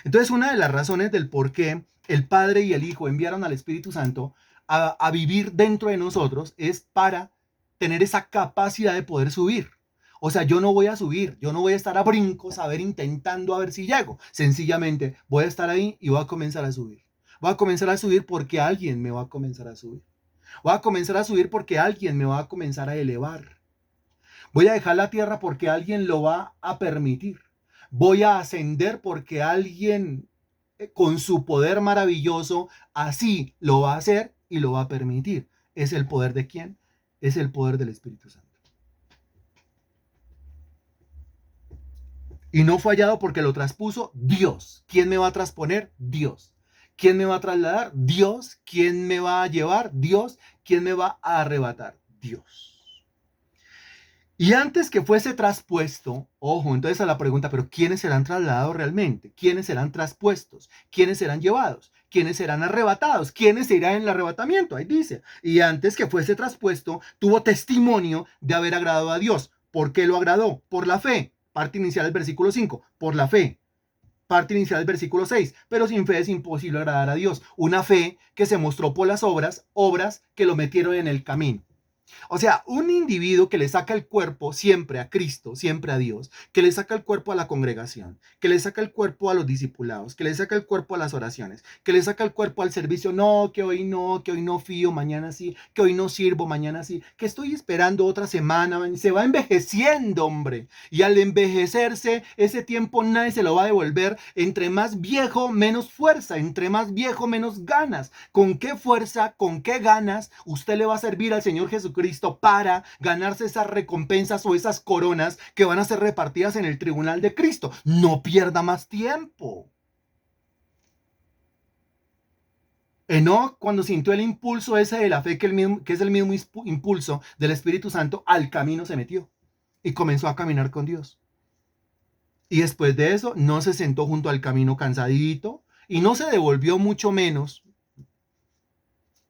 Entonces, una de las razones del por qué el Padre y el Hijo enviaron al Espíritu Santo a vivir dentro de nosotros es para tener esa capacidad de poder subir. O sea, yo no voy a subir, yo no voy a estar a brincos, a ver, intentando a ver si llego. Sencillamente voy a estar ahí y voy a comenzar a subir. Voy a comenzar a subir porque alguien me va a comenzar a subir. Voy a comenzar a subir porque alguien me va a comenzar a elevar. Voy a dejar la tierra porque alguien lo va a permitir. Voy a ascender porque alguien con su poder maravilloso así lo va a hacer y lo va a permitir. ¿Es el poder de quién? Es el poder del Espíritu Santo. Y no fue hallado porque lo traspuso Dios. ¿Quién me va a trasponer? Dios. ¿Quién me va a trasladar? Dios. ¿Quién me va a llevar? Dios. ¿Quién me va a arrebatar? Dios. Y antes que fuese traspuesto, ojo, entonces a la pregunta, pero ¿quiénes serán trasladados realmente? ¿Quiénes serán traspuestos? ¿Quiénes serán llevados? ¿Quiénes serán arrebatados? ¿Quiénes irán en el arrebatamiento? Ahí dice. Y antes que fuese traspuesto, tuvo testimonio de haber agradado a Dios. ¿Por qué lo agradó? Por la fe. Parte inicial del versículo 5. Por la fe. Parte inicial del versículo 6. Pero sin fe es imposible agradar a Dios. Una fe que se mostró por las obras que lo metieron en el camino. O sea, un individuo que le saca el cuerpo siempre a Cristo, siempre a Dios, que le saca el cuerpo a la congregación, que le saca el cuerpo a los discipulados, que le saca el cuerpo a las oraciones, que le saca el cuerpo al servicio, no, que hoy no fío, mañana sí, que hoy no sirvo, mañana sí, que estoy esperando otra semana, se va envejeciendo, hombre, y al envejecerse, ese tiempo nadie se lo va a devolver, entre más viejo, menos fuerza, entre más viejo, menos ganas. ¿Con qué fuerza, con qué ganas usted le va a servir al Señor Jesucristo para ganarse esas recompensas o esas coronas que van a ser repartidas en el tribunal de Cristo? No pierda más tiempo. Enoch, cuando sintió el impulso ese de la fe, que es el mismo impulso del Espíritu Santo, al camino se metió y comenzó a caminar con Dios. Y después de eso, no se sentó junto al camino cansadito y no se devolvió mucho menos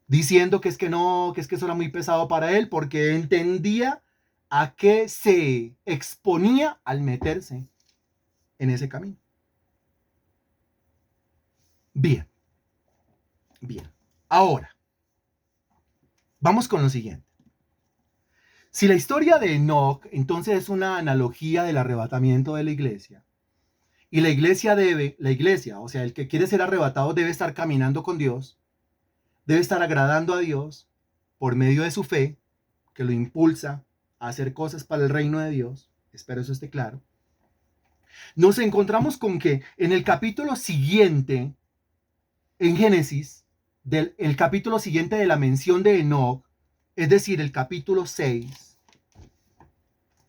diciendo que es que no, que es que eso era muy pesado para él, porque entendía a qué se exponía al meterse en ese camino. Bien, bien. Ahora, vamos con lo siguiente. Si la historia de Enoch entonces es una analogía del arrebatamiento de la iglesia, y la iglesia, o sea, el que quiere ser arrebatado debe estar caminando con Dios, debe estar agradando a Dios por medio de su fe, que lo impulsa a hacer cosas para el reino de Dios. Espero eso esté claro. Nos encontramos con que en el capítulo siguiente, en Génesis, el capítulo siguiente de la mención de Enoc, es decir, el capítulo 6,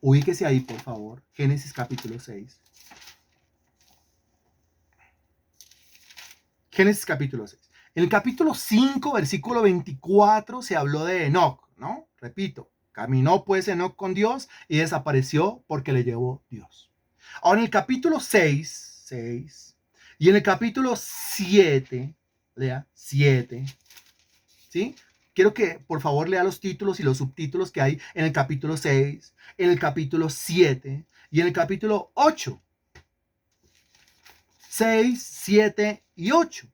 ubíquese ahí por favor, Génesis capítulo 6. Génesis capítulo 6. En el capítulo 5, versículo 24, se habló de Enoc, ¿no? Repito, caminó pues Enoc con Dios y desapareció porque le llevó Dios. Ahora en el capítulo 6 y en el capítulo 7, lea, 7, ¿sí? Quiero que por favor lea los títulos y los subtítulos que hay en el capítulo 6, en el capítulo 7 y en el capítulo 8. 6, 7 y 8.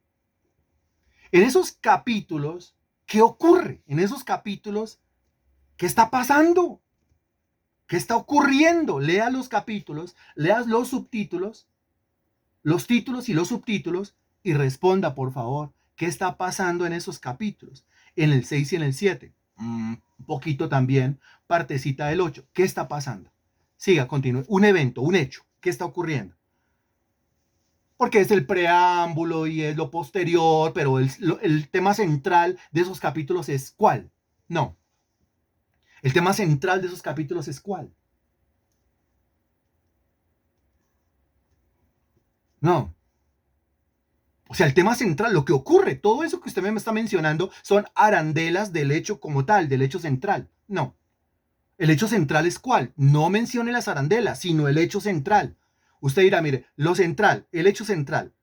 En esos capítulos, ¿qué ocurre? En esos capítulos, ¿qué está pasando? ¿Qué está ocurriendo? Lea los capítulos, lea los subtítulos, los títulos y los subtítulos y responda, por favor, ¿qué está pasando en esos capítulos? En el 6 y en el 7. Un poquito también, partecita del 8. ¿Qué está pasando? Siga, continúe. Un evento, un hecho. ¿Qué está ocurriendo? Porque es el preámbulo y es lo posterior, pero el tema central de esos capítulos es ¿cuál? No. El tema central de esos capítulos es ¿cuál? No. O sea, el tema central, lo que ocurre, todo eso que usted me está mencionando son arandelas del hecho como tal, del hecho central. No. El hecho central es ¿cuál? No mencione las arandelas, sino el hecho central. Usted dirá, mire, lo central, el hecho central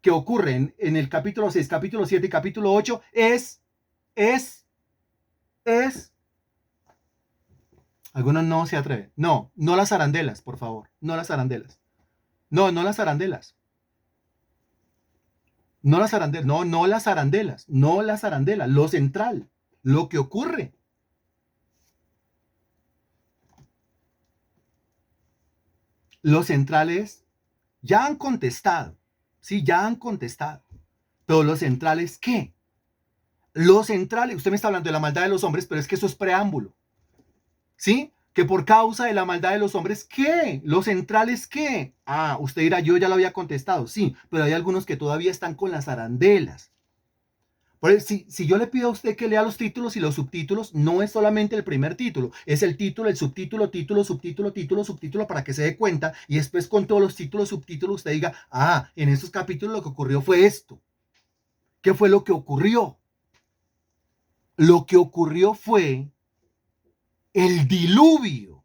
que ocurre en el capítulo 6, capítulo 7 y capítulo 8 es. Algunos no se atreven. No, no las arandelas, por favor. No las arandelas. No, no las arandelas. No las arandelas. No, no las arandelas. No las arandelas. Lo central. Lo que ocurre. Los centrales ya han contestado. Sí, ya han contestado. Pero los centrales, ¿qué? Los centrales, usted me está hablando de la maldad de los hombres, pero es que eso es preámbulo. ¿Sí? Que por causa de la maldad de los hombres, ¿qué? ¿Los centrales qué? Ah, usted dirá, yo ya lo había contestado, sí, pero hay algunos que todavía están con las arandelas. Por eso, si yo le pido a usted que lea los títulos y los subtítulos, no es solamente el primer título, es el título, el subtítulo, título, subtítulo, título, subtítulo, para que se dé cuenta y después con todos los títulos, subtítulos, usted diga, ah, en estos capítulos lo que ocurrió fue esto. ¿Qué fue lo que ocurrió? Lo que ocurrió fue el diluvio.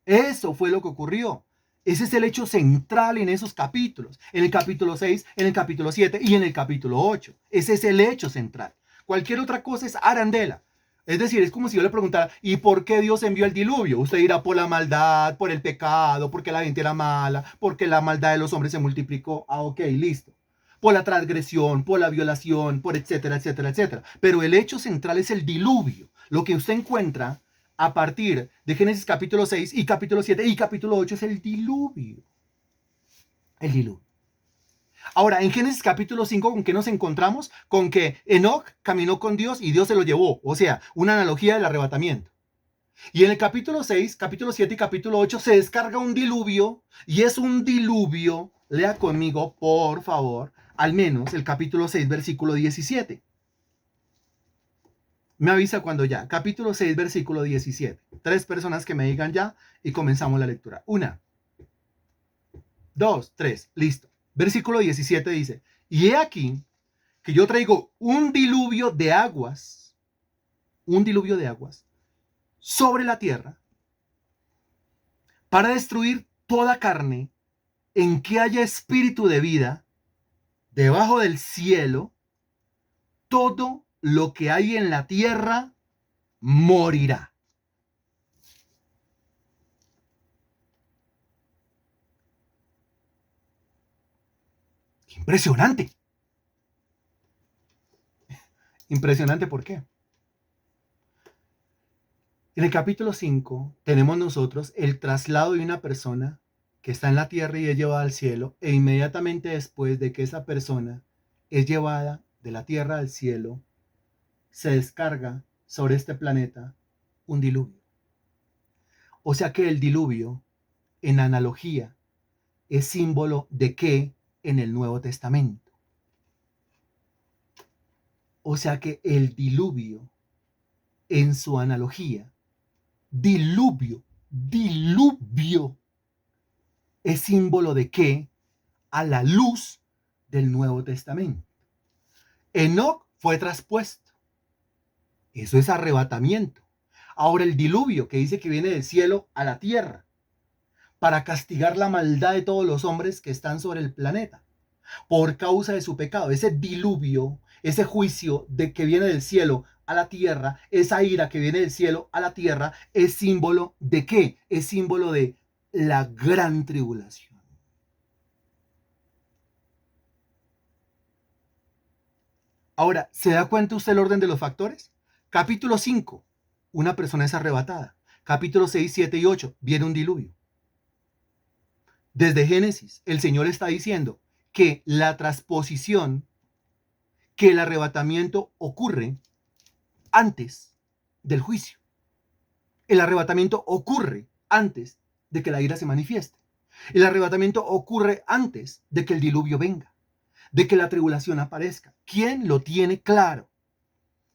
Eso fue lo que ocurrió. Ese es el hecho central en esos capítulos. En el capítulo 6, en el capítulo 7 y en el capítulo 8. Ese es el hecho central. Cualquier otra cosa es arandela. Es decir, es como si yo le preguntara, ¿y por qué Dios envió el diluvio? Usted dirá por la maldad, por el pecado, porque la gente era mala, porque la maldad de los hombres se multiplicó. Ah, ok, listo. Por la transgresión, por la violación, por etcétera, etcétera, etcétera. Pero el hecho central es el diluvio. Lo que usted encuentra a partir de Génesis capítulo 6 y capítulo 7 y capítulo 8 es el diluvio. El diluvio. Ahora, en Génesis capítulo 5, ¿con qué nos encontramos? Con que Enoc caminó con Dios y Dios se lo llevó. O sea, una analogía del arrebatamiento. Y en el capítulo 6, capítulo 7 y capítulo 8 se descarga un diluvio y es un diluvio. Lea conmigo, por favor, al menos el capítulo 6, versículo 17. Me avisa cuando ya. Capítulo 6, versículo 17. 3 personas que me digan ya y comenzamos la lectura. 1, 2, 3. Listo. Versículo 17 dice, y he aquí que yo traigo un diluvio de aguas sobre la tierra para destruir toda carne en que haya espíritu de vida debajo del cielo. Todo lo que hay en la tierra morirá. Impresionante. Impresionante, ¿por qué? En el capítulo 5 tenemos nosotros el traslado de una persona que está en la tierra y es llevada al cielo, e inmediatamente después de que esa persona es llevada de la tierra al cielo, se descarga sobre este planeta un diluvio. O sea que el diluvio, en analogía, es símbolo de qué en el Nuevo Testamento. O sea que el diluvio, en su analogía, diluvio, es símbolo de qué a la luz del Nuevo Testamento. Enoc fue traspuesto. Eso es arrebatamiento. Ahora el diluvio, que dice que viene del cielo a la tierra, para castigar la maldad de todos los hombres que están sobre el planeta, por causa de su pecado. Ese diluvio, ese juicio de que viene del cielo a la tierra, esa ira que viene del cielo a la tierra, es símbolo de qué? Es símbolo de la gran tribulación. Ahora, ¿se da cuenta usted el orden de los factores? Capítulo 5, una persona es arrebatada. Capítulo 6, 7 y 8, viene un diluvio. Desde Génesis, el Señor está diciendo que la transposición, que el arrebatamiento ocurre antes del juicio. El arrebatamiento ocurre antes de que la ira se manifieste. El arrebatamiento ocurre antes de que el diluvio venga, de que la tribulación aparezca. ¿Quién lo tiene claro?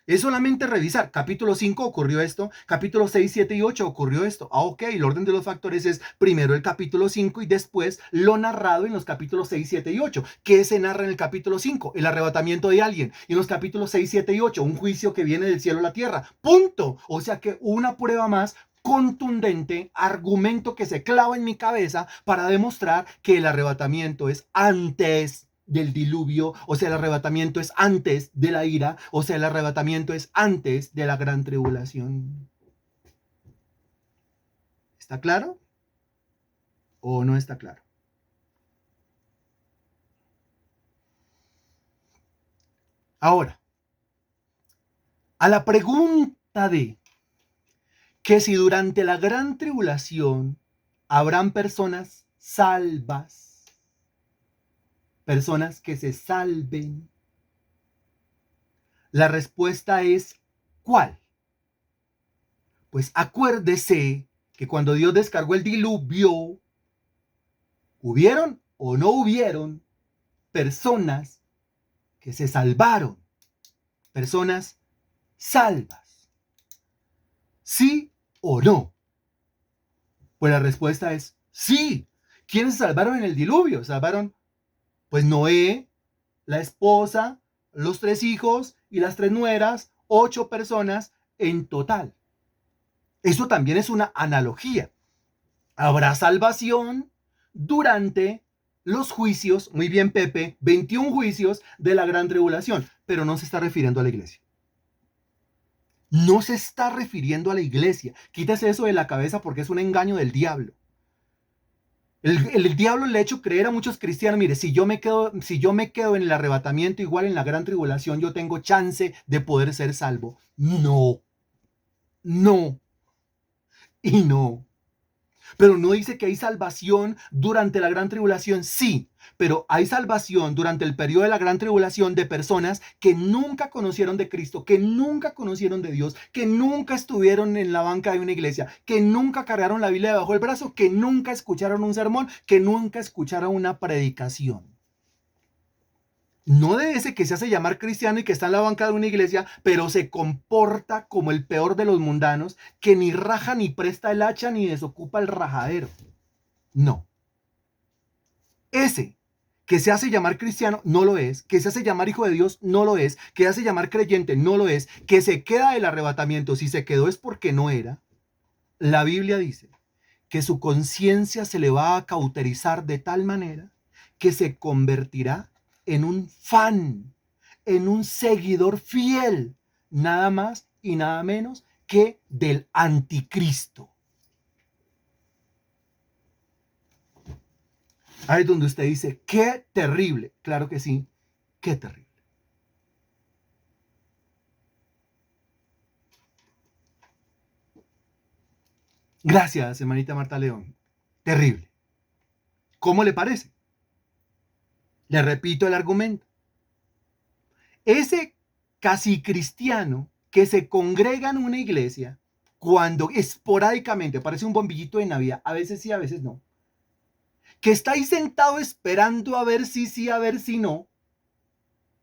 Es solamente revisar. Capítulo 5 ocurrió esto, capítulo 6, 7 y 8 ocurrió esto. Ok, el orden de los factores es primero el capítulo 5 y después lo narrado en los capítulos 6, 7 y 8. ¿Qué se narra en el capítulo 5? El arrebatamiento de alguien. Y en los capítulos 6, 7 y 8, un juicio que viene del cielo a la tierra. Punto. O sea que una prueba más contundente, argumento que se clava en mi cabeza para demostrar que el arrebatamiento es antes del diluvio, o sea, el arrebatamiento es antes de la ira, o sea, el arrebatamiento es antes de la gran tribulación. ¿Está claro? ¿O no está claro? Ahora, a la pregunta de que si durante la gran tribulación habrán personas salvas, personas que se salven, la respuesta es ¿cuál? Pues acuérdese que cuando Dios descargó el diluvio, ¿hubieron o no hubieron personas que se salvaron? Personas salvas. ¿Sí o no? Pues la respuesta es sí. ¿Quiénes se salvaron en el diluvio? Salvaron, pues Noé, la esposa, los 3 hijos y las 3 nueras, 8 personas en total. Eso también es una analogía. Habrá salvación durante los juicios, muy bien Pepe, 21 juicios de la gran tribulación, pero no se está refiriendo a la iglesia. No se está refiriendo a la iglesia. Quítese eso de la cabeza porque es un engaño del diablo. El diablo le ha hecho creer a muchos cristianos, mire, si yo me quedo en el arrebatamiento, igual en la gran tribulación, yo tengo chance de poder ser salvo. No, no y no. Pero no dice que hay salvación durante la gran tribulación, sí, pero hay salvación durante el periodo de la gran tribulación de personas que nunca conocieron de Cristo, que nunca conocieron de Dios, que nunca estuvieron en la banca de una iglesia, que nunca cargaron la Biblia debajo del brazo, que nunca escucharon un sermón, que nunca escucharon una predicación. No de ese que se hace llamar cristiano y que está en la banca de una iglesia, pero se comporta como el peor de los mundanos, que ni raja, ni presta el hacha, ni desocupa el rajadero. No. Ese que se hace llamar cristiano no lo es, que se hace llamar hijo de Dios no lo es, que se hace llamar creyente no lo es, que se queda del arrebatamiento, si se quedó es porque no era. La Biblia dice que su conciencia se le va a cauterizar de tal manera que se convertirá en un fan, en un seguidor fiel, nada más y nada menos que del anticristo. Ahí es donde usted dice, qué terrible. Claro que sí, qué terrible. Gracias, hermanita Marta León. Terrible. ¿Cómo le parece? Le repito el argumento. Ese casi cristiano que se congrega en una iglesia cuando esporádicamente parece un bombillito de Navidad, a veces sí, a veces no, que está ahí sentado esperando a ver si sí, a ver si no,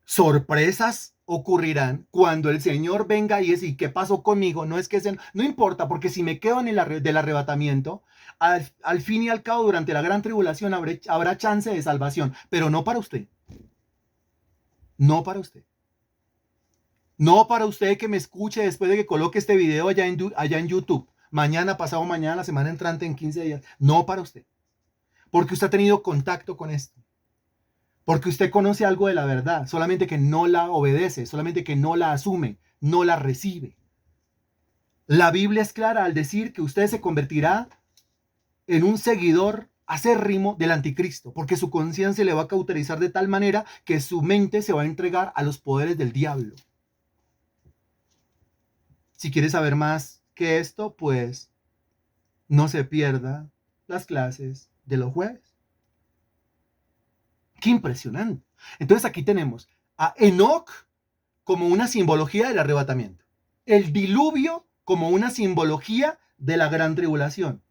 sorpresas ocurrirán cuando el Señor venga y decir, ¿qué pasó conmigo? No es que no importa, porque si me quedo en del arrebatamiento, al fin y al cabo, durante la gran tribulación habrá chance de salvación, pero no para usted. No para usted. No para usted que me escuche después de que coloque este video allá en YouTube. Mañana, pasado mañana, la semana entrante, en 15 días. No para usted. Porque usted ha tenido contacto con esto. Porque usted conoce algo de la verdad, solamente que no la obedece, solamente que no la asume, no la recibe. La Biblia es clara al decir que usted se convertirá en un seguidor acérrimo del anticristo, porque su conciencia le va a cauterizar de tal manera que su mente se va a entregar a los poderes del diablo. Si quiere saber más que esto, pues no se pierda las clases de los jueves. ¡Qué impresionante! Entonces aquí tenemos a Enoc como una simbología del arrebatamiento. El diluvio como una simbología de la gran tribulación.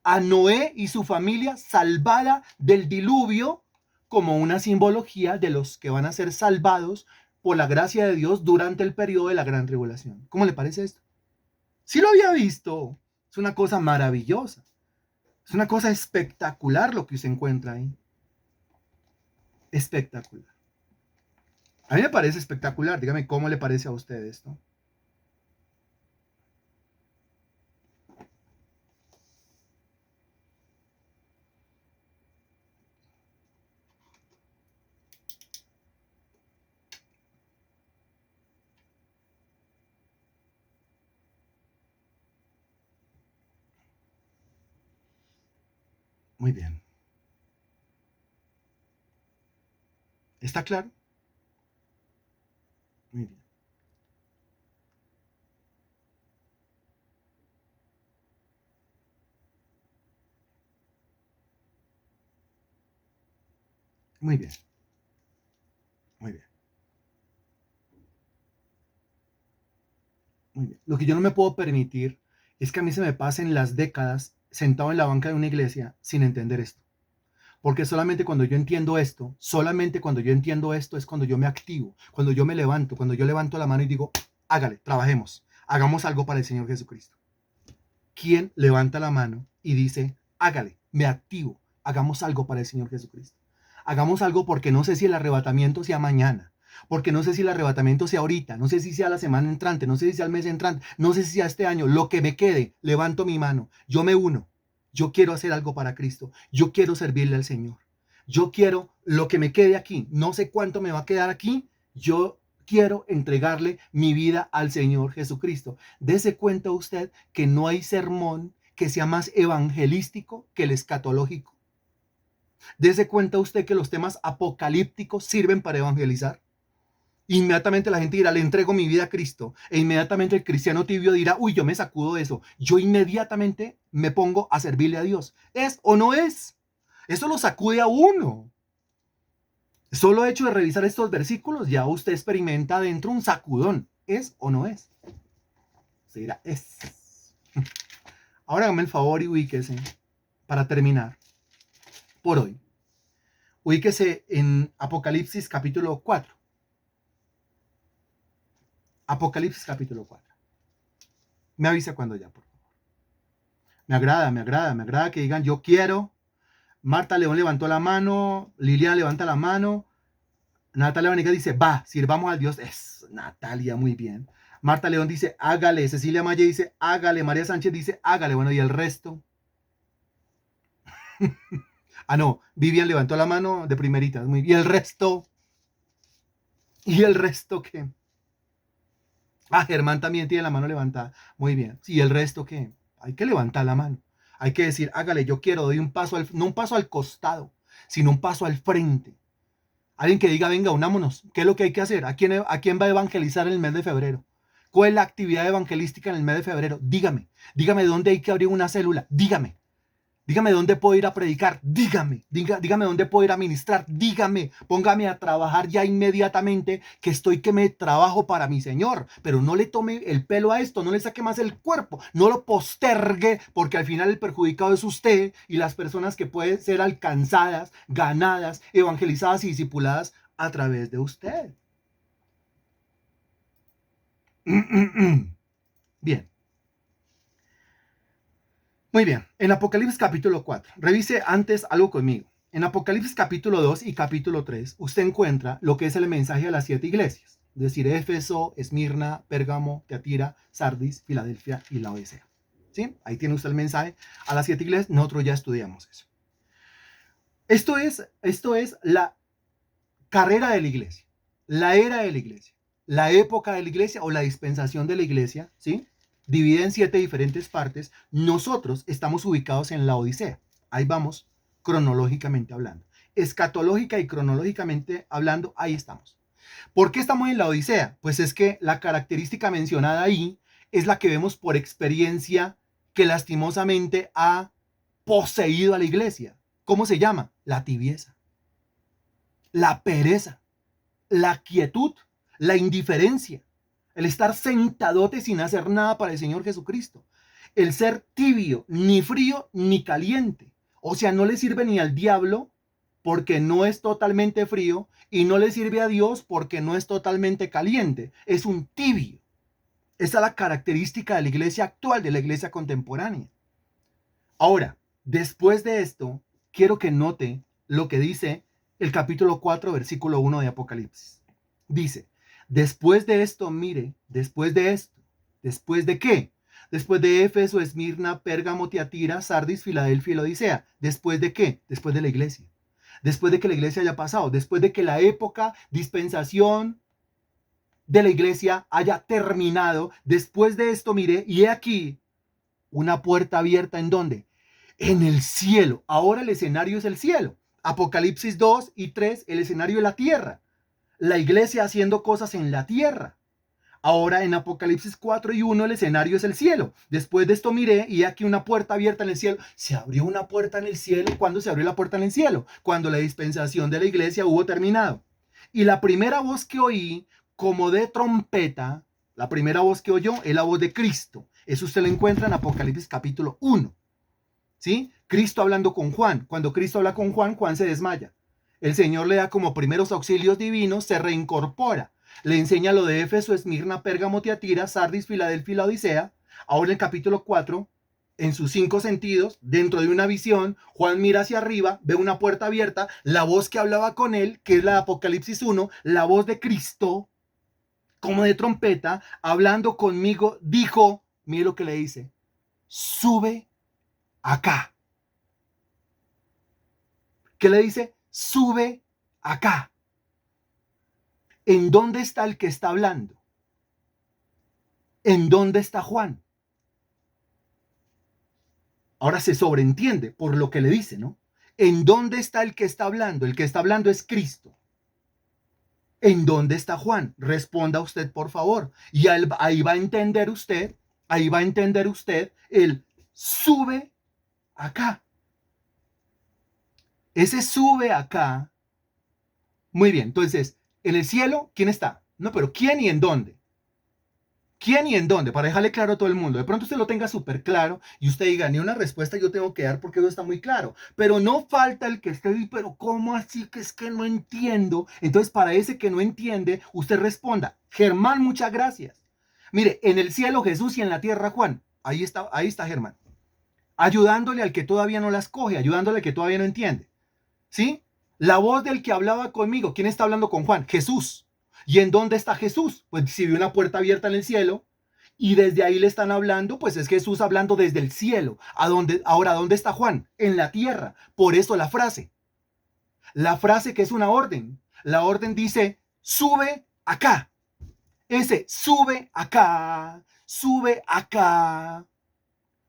A Noé y su familia salvada del diluvio como una simbología de los que van a ser salvados por la gracia de Dios durante el periodo de la gran tribulación. ¿Cómo le parece esto? Sí lo había visto. Es una cosa maravillosa. Es una cosa espectacular lo que se encuentra ahí. Espectacular. A mí me parece espectacular. Dígame cómo le parece a usted esto. Muy bien. ¿Está claro? Muy bien. Muy bien. Muy bien. Muy bien. Lo que yo no me puedo permitir es que a mí se me pasen las décadas sentado en la banca de una iglesia sin entender esto. Porque solamente cuando yo entiendo esto, solamente cuando yo entiendo esto es cuando yo me activo, cuando yo me levanto, cuando yo levanto la mano y digo, hágale, trabajemos, hagamos algo para el Señor Jesucristo. ¿Quién levanta la mano y dice, hágale, me activo, hagamos algo para el Señor Jesucristo? Hagamos algo porque no sé si el arrebatamiento sea mañana, porque no sé si el arrebatamiento sea ahorita, no sé si sea la semana entrante, no sé si sea el mes entrante, no sé si sea este año, lo que me quede, levanto mi mano, yo me uno, yo quiero hacer algo para Cristo, yo quiero servirle al Señor, yo quiero lo que me quede aquí, no sé cuánto me va a quedar aquí, yo quiero entregarle mi vida al Señor Jesucristo. Dese cuenta usted que no hay sermón que sea más evangelístico que el escatológico. Dese cuenta usted que los temas apocalípticos sirven para evangelizar. Inmediatamente la gente dirá, le entrego mi vida a Cristo. E inmediatamente el cristiano tibio dirá, uy, yo me sacudo de eso. Yo inmediatamente me pongo a servirle a Dios. ¿Es o no es? Eso lo sacude a uno. Solo hecho de revisar estos versículos, ya usted experimenta dentro un sacudón. ¿Es o no es? Se dirá, es. Ahora hágame el favor y ubíquese, para terminar, por hoy. Ubíquese en Apocalipsis capítulo 4. Apocalipsis capítulo 4. Me avisa cuando ya, por favor. Me agrada que digan, yo quiero. Marta León levantó la mano, Liliana levanta la mano, Natalia Vanegas dice, va, sirvamos al Dios. Es Natalia, muy bien. Marta León dice, hágale. Cecilia Maya dice, hágale. María Sánchez dice, hágale. Bueno, ¿y el resto? Ah, no, Vivian levantó la mano de primeritas. Muy bien. ¿Y el resto? ¿Y el resto qué? Ah, Germán también tiene la mano levantada. Muy bien. ¿Y el resto qué? Hay que levantar la mano. Hay que decir, hágale, yo quiero, doy un paso, no un paso al costado, sino un paso al frente. Alguien que diga, venga, unámonos. ¿Qué es lo que hay que hacer? ¿A quién va a evangelizar en el mes de febrero? ¿Cuál es la actividad evangelística en el mes de febrero? Dígame dónde hay que abrir una célula. Dígame Dígame dónde puedo ir a predicar. Dígame dónde puedo ir a ministrar. Dígame, póngame a trabajar ya inmediatamente, que me trabajo para mi Señor. Pero no le tome el pelo a esto, no le saque más el cuerpo, no lo postergue, porque al final el perjudicado es usted y las personas que pueden ser alcanzadas, ganadas, evangelizadas y discipuladas a través de usted. Bien. Muy bien, en Apocalipsis capítulo 4, revise antes algo conmigo. En Apocalipsis capítulo 2 y capítulo 3, usted encuentra lo que es el mensaje a las 7 iglesias, es decir, Éfeso, Esmirna, Pérgamo, Teatira, Sardis, Filadelfia y Laodicea. ¿Sí? Ahí tiene usted el mensaje a las 7 iglesias, nosotros ya estudiamos eso. Esto es la carrera de la iglesia, la era de la iglesia, la época de la iglesia o la dispensación de la iglesia, ¿sí? Divide en 7 diferentes partes. Nosotros estamos ubicados en la Odisea. Ahí vamos, cronológicamente hablando. Escatológica y cronológicamente hablando, ahí estamos. ¿Por qué estamos en la Odisea? Pues es que la característica mencionada ahí es la que vemos por experiencia que lastimosamente ha poseído a la iglesia. ¿Cómo se llama? La tibieza, la pereza, la quietud, la indiferencia, el estar sentadote sin hacer nada para el Señor Jesucristo, el ser tibio, ni frío ni caliente. O sea, no le sirve ni al diablo porque no es totalmente frío y no le sirve a Dios porque no es totalmente caliente. Es un tibio. Esa es la característica de la iglesia actual, de la iglesia contemporánea. Ahora, después de esto, quiero que note lo que dice el capítulo 4, versículo 1 de Apocalipsis. Dice, después de esto, mire, después de esto, ¿después de qué? Después de Éfeso, Esmirna, Pérgamo, Tiatira, Sardis, Filadelfia y Laodicea. ¿Después de qué? Después de la iglesia. Después de que la iglesia haya pasado, después de que la época, dispensación de la iglesia haya terminado. Después de esto, mire, y he aquí una puerta abierta ¿en dónde? En el cielo. Ahora el escenario es el cielo. Apocalipsis 2 y 3, el escenario es la tierra. La iglesia haciendo cosas en la tierra. Ahora en Apocalipsis 4 y 1 el escenario es el cielo. Después de esto miré y aquí una puerta abierta en el cielo. Se abrió una puerta en el cielo. ¿Cuándo se abrió la puerta en el cielo? Cuando la dispensación de la iglesia hubo terminado. Y la primera voz que oí, como de trompeta, la primera voz que oyó es la voz de Cristo. Eso usted lo encuentra en Apocalipsis capítulo 1. ¿Sí? Cristo hablando con Juan. Cuando Cristo habla con Juan, Juan se desmaya. El Señor le da como primeros auxilios divinos, se reincorpora. Le enseña lo de Éfeso, Esmirna, Pérgamo, Tiatira, Sardis, Filadelfia y la Odisea. Ahora en el capítulo 4, en sus 5 sentidos, dentro de una visión, Juan mira hacia arriba, ve una puerta abierta, la voz que hablaba con él, que es la de Apocalipsis 1, la voz de Cristo, como de trompeta, hablando conmigo, dijo, mire lo que le dice, sube acá. ¿Qué le dice? Sube acá. ¿En dónde está el que está hablando? ¿En dónde está Juan? Ahora se sobreentiende por lo que le dice, ¿no? ¿En dónde está el que está hablando? El que está hablando es Cristo. ¿En dónde está Juan? Responda usted, por favor. Y ahí va a entender usted, el sube acá. Ese sube acá. Muy bien, entonces, en el cielo, ¿quién está? No, pero ¿quién y en dónde? ¿Quién y en dónde? Para dejarle claro a todo el mundo. De pronto usted lo tenga súper claro y usted diga, ni una respuesta yo tengo que dar porque eso está muy claro. Pero no falta el que esté ahí, pero ¿cómo así que es que no entiendo? Entonces, para ese que no entiende, usted responda, Germán, muchas gracias. Mire, en el cielo Jesús y en la tierra Juan. Ahí está Germán. Ayudándole al que todavía no las coge, ayudándole al que todavía no entiende. ¿Sí? La voz del que hablaba conmigo. ¿Quién está hablando con Juan? Jesús. ¿Y en dónde está Jesús? Pues si ve una puerta abierta en el cielo y desde ahí le están hablando, pues es Jesús hablando desde el cielo. Ahora, ¿dónde está Juan? En la tierra. Por eso la frase. La frase que es una orden. La orden dice, sube acá. Ese sube acá, sube acá.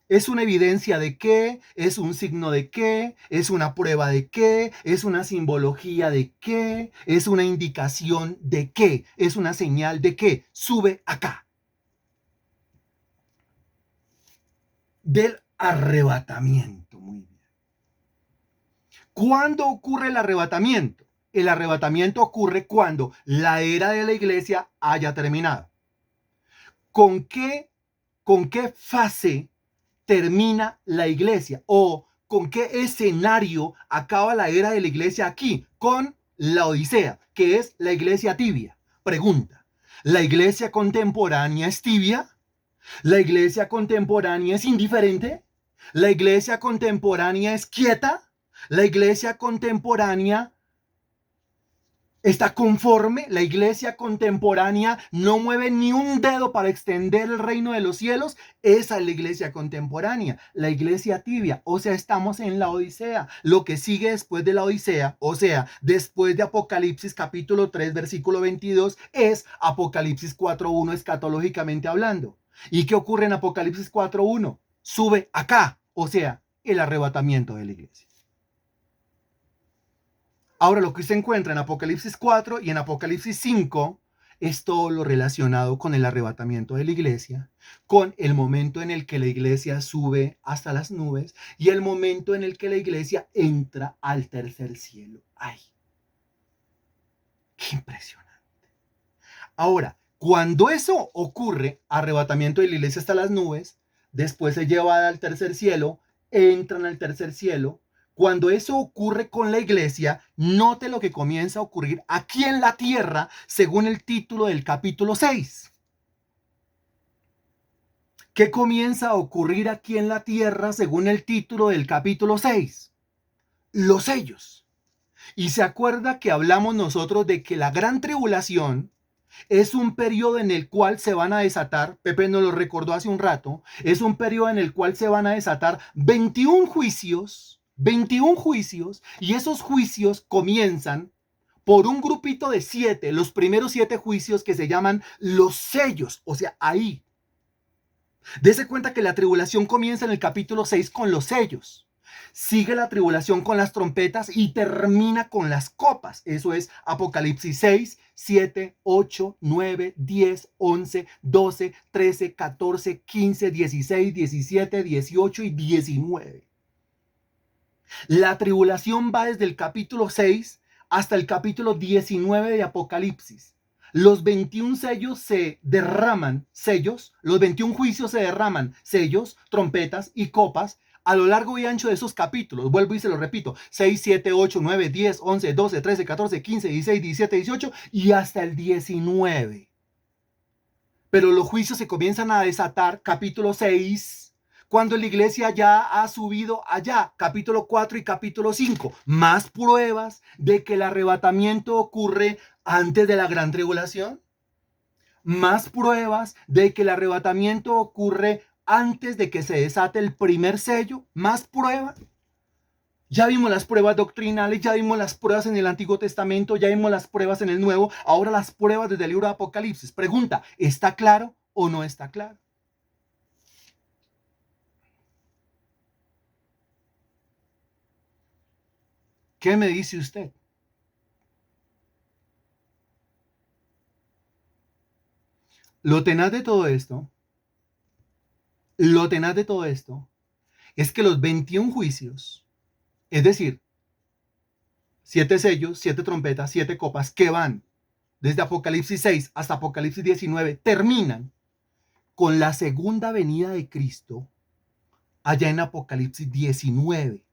¿Es una evidencia de qué? ¿Es un signo de qué? ¿Es una prueba de qué? ¿Es una simbología de qué? ¿Es una indicación de qué? ¿Es una señal de qué? Sube acá. Del arrebatamiento. Muy bien. ¿Cuándo ocurre el arrebatamiento? El arrebatamiento ocurre cuando la era de la iglesia haya terminado. ¿Con qué fase termina la iglesia? ¿O con qué escenario acaba la era de la iglesia aquí? Con la Odisea, que es la iglesia tibia. Pregunta, ¿la iglesia contemporánea es tibia? ¿La iglesia contemporánea es indiferente? ¿La iglesia contemporánea es quieta? ¿La iglesia contemporánea está conforme? ¿La iglesia contemporánea no mueve ni un dedo para extender el reino de los cielos? Esa es la iglesia contemporánea, la iglesia tibia. O sea, estamos en la Odisea. Lo que sigue después de la Odisea, o sea, después de Apocalipsis capítulo 3, versículo 22, es Apocalipsis 4.1 escatológicamente hablando. ¿Y qué ocurre en Apocalipsis 4.1? Sube acá, o sea, el arrebatamiento de la iglesia. Ahora, lo que se encuentra en Apocalipsis 4 y en Apocalipsis 5 es todo lo relacionado con el arrebatamiento de la iglesia, con el momento en el que la iglesia sube hasta las nubes y el momento en el que la iglesia entra al tercer cielo. ¡Ay! ¡Qué impresionante! Ahora, cuando eso ocurre, arrebatamiento de la iglesia hasta las nubes, después se lleva al tercer cielo, entran al tercer cielo. Cuando eso ocurre con la iglesia, note lo que comienza a ocurrir aquí en la tierra, según el título del capítulo 6. ¿Qué comienza a ocurrir aquí en la tierra, según el título del capítulo 6? Los sellos. Y se acuerda que hablamos nosotros de que la gran tribulación es un periodo en el cual se van a desatar, Pepe nos lo recordó hace un rato, es un periodo en el cual se van a desatar 21 juicios, y esos juicios comienzan por un grupito de 7, los primeros 7 juicios que se llaman los sellos, o sea, ahí. Dese cuenta que la tribulación comienza en el capítulo 6 con los sellos. Sigue la tribulación con las trompetas y termina con las copas. Eso es Apocalipsis 6, 7, 8, 9, 10, 11, 12, 13, 14, 15, 16, 17, 18 y 19. La tribulación va desde el capítulo 6 hasta el capítulo 19 de Apocalipsis. Los 21 sellos se derraman, los 21 juicios se derraman, sellos, trompetas y copas, a lo largo y ancho de esos capítulos. Vuelvo y se lo repito: 6, 7, 8, 9, 10, 11, 12, 13, 14, 15, 16, 17, 18 y hasta el 19. Pero los juicios se comienzan a desatar capítulo 6, cuando la iglesia ya ha subido allá, capítulo 4 y capítulo 5. Más pruebas de que el arrebatamiento ocurre antes de la gran tribulación. Más pruebas de que el arrebatamiento ocurre antes de que se desate el primer sello. Más pruebas. Ya vimos las pruebas doctrinales, ya vimos las pruebas en el Antiguo Testamento, ya vimos las pruebas en el Nuevo, ahora las pruebas desde el libro de Apocalipsis. Pregunta, ¿está claro o no está claro? ¿Qué me dice usted? Lo tenaz de todo esto, es que los 21 juicios, es decir, 7 sellos, 7 trompetas, 7 copas, que van desde Apocalipsis 6 hasta Apocalipsis 19, terminan con la segunda venida de Cristo allá en Apocalipsis 19.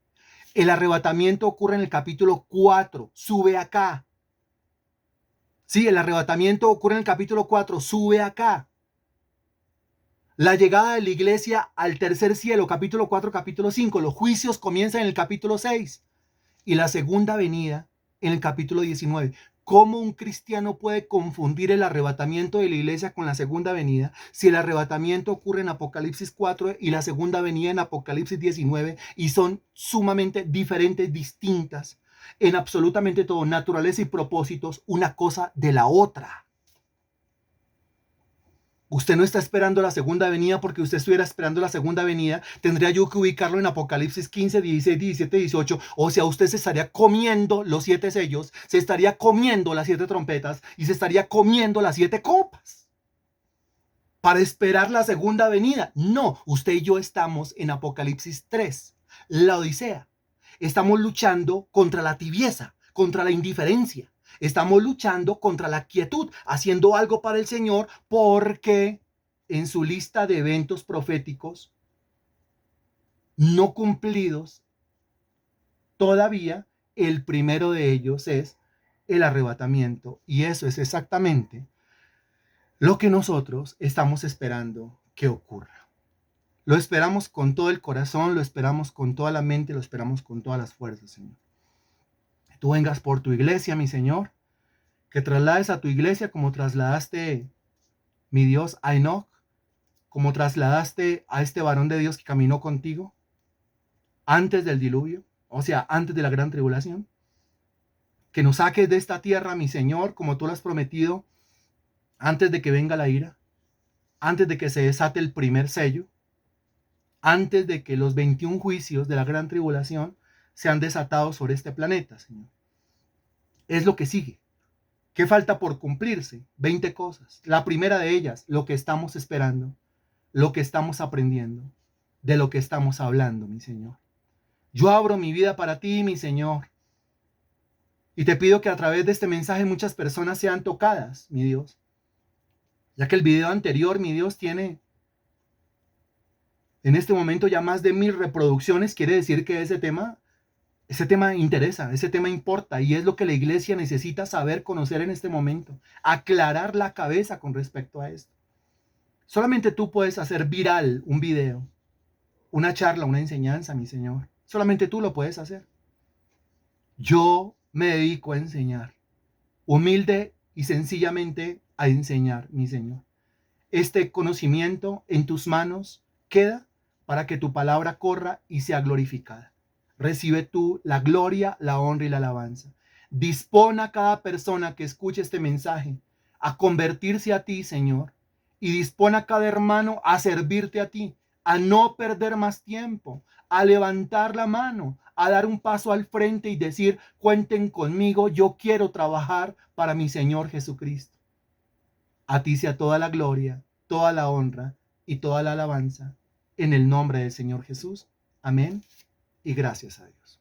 El arrebatamiento ocurre en el capítulo 4, sube acá. Sí, el arrebatamiento ocurre en el capítulo 4, sube acá. La llegada de la iglesia al tercer cielo, capítulo 4, capítulo 5. Los juicios comienzan en el capítulo 6. Y la segunda venida en el capítulo 19. ¿Cómo un cristiano puede confundir el arrebatamiento de la iglesia con la segunda venida si el arrebatamiento ocurre en Apocalipsis 4 y la segunda venida en Apocalipsis 19 y son sumamente diferentes, distintas en absolutamente todo, naturaleza y propósitos, una cosa de la otra? Usted no está esperando la segunda venida, porque usted estuviera esperando la segunda venida, tendría yo que ubicarlo en Apocalipsis 15, 16, 17, 18. O sea, usted se estaría comiendo los 7 sellos, se estaría comiendo las 7 trompetas y se estaría comiendo las 7 copas para esperar la segunda venida. No, usted y yo estamos en Apocalipsis 3, la Odisea. Estamos luchando contra la tibieza, contra la indiferencia. Estamos luchando contra la quietud, haciendo algo para el Señor, porque en su lista de eventos proféticos no cumplidos, todavía el primero de ellos es el arrebatamiento. Y eso es exactamente lo que nosotros estamos esperando que ocurra. Lo esperamos con todo el corazón, lo esperamos con toda la mente, lo esperamos con todas las fuerzas, Señor. Que tú vengas por tu iglesia, mi Señor, que traslades a tu iglesia como trasladaste, mi Dios, a Enoch, como trasladaste a este varón de Dios que caminó contigo antes del diluvio, o sea, antes de la gran tribulación. Que nos saques de esta tierra, mi Señor, como tú lo has prometido, antes de que venga la ira, antes de que se desate el primer sello, antes de que los 21 juicios de la gran tribulación sean desatados sobre este planeta, Señor. Es lo que sigue. ¿Qué falta por cumplirse? 20 cosas. La primera de ellas, lo que estamos esperando, lo que estamos aprendiendo, de lo que estamos hablando, mi Señor. Yo abro mi vida para ti, mi Señor. Y te pido que a través de este mensaje muchas personas sean tocadas, mi Dios. Ya que el video anterior, mi Dios, tiene en este momento ya más de 1000 reproducciones, quiere decir que ese tema interesa, ese tema importa y es lo que la iglesia necesita saber, conocer en este momento, aclarar la cabeza con respecto a esto. Solamente tú puedes hacer viral un video, una charla, una enseñanza, mi Señor. Solamente tú lo puedes hacer. Yo me dedico a enseñar, humilde y sencillamente a enseñar, mi Señor. Este conocimiento en tus manos queda para que tu palabra corra y sea glorificada. Recibe tú la gloria, la honra y la alabanza. Dispone a cada persona que escuche este mensaje a convertirse a ti, Señor, y dispone a cada hermano a servirte a ti, a no perder más tiempo, a levantar la mano, a dar un paso al frente y decir, cuenten conmigo, yo quiero trabajar para mi Señor Jesucristo. A ti sea toda la gloria, toda la honra y toda la alabanza, en el nombre del Señor Jesús. Amén y gracias a Dios.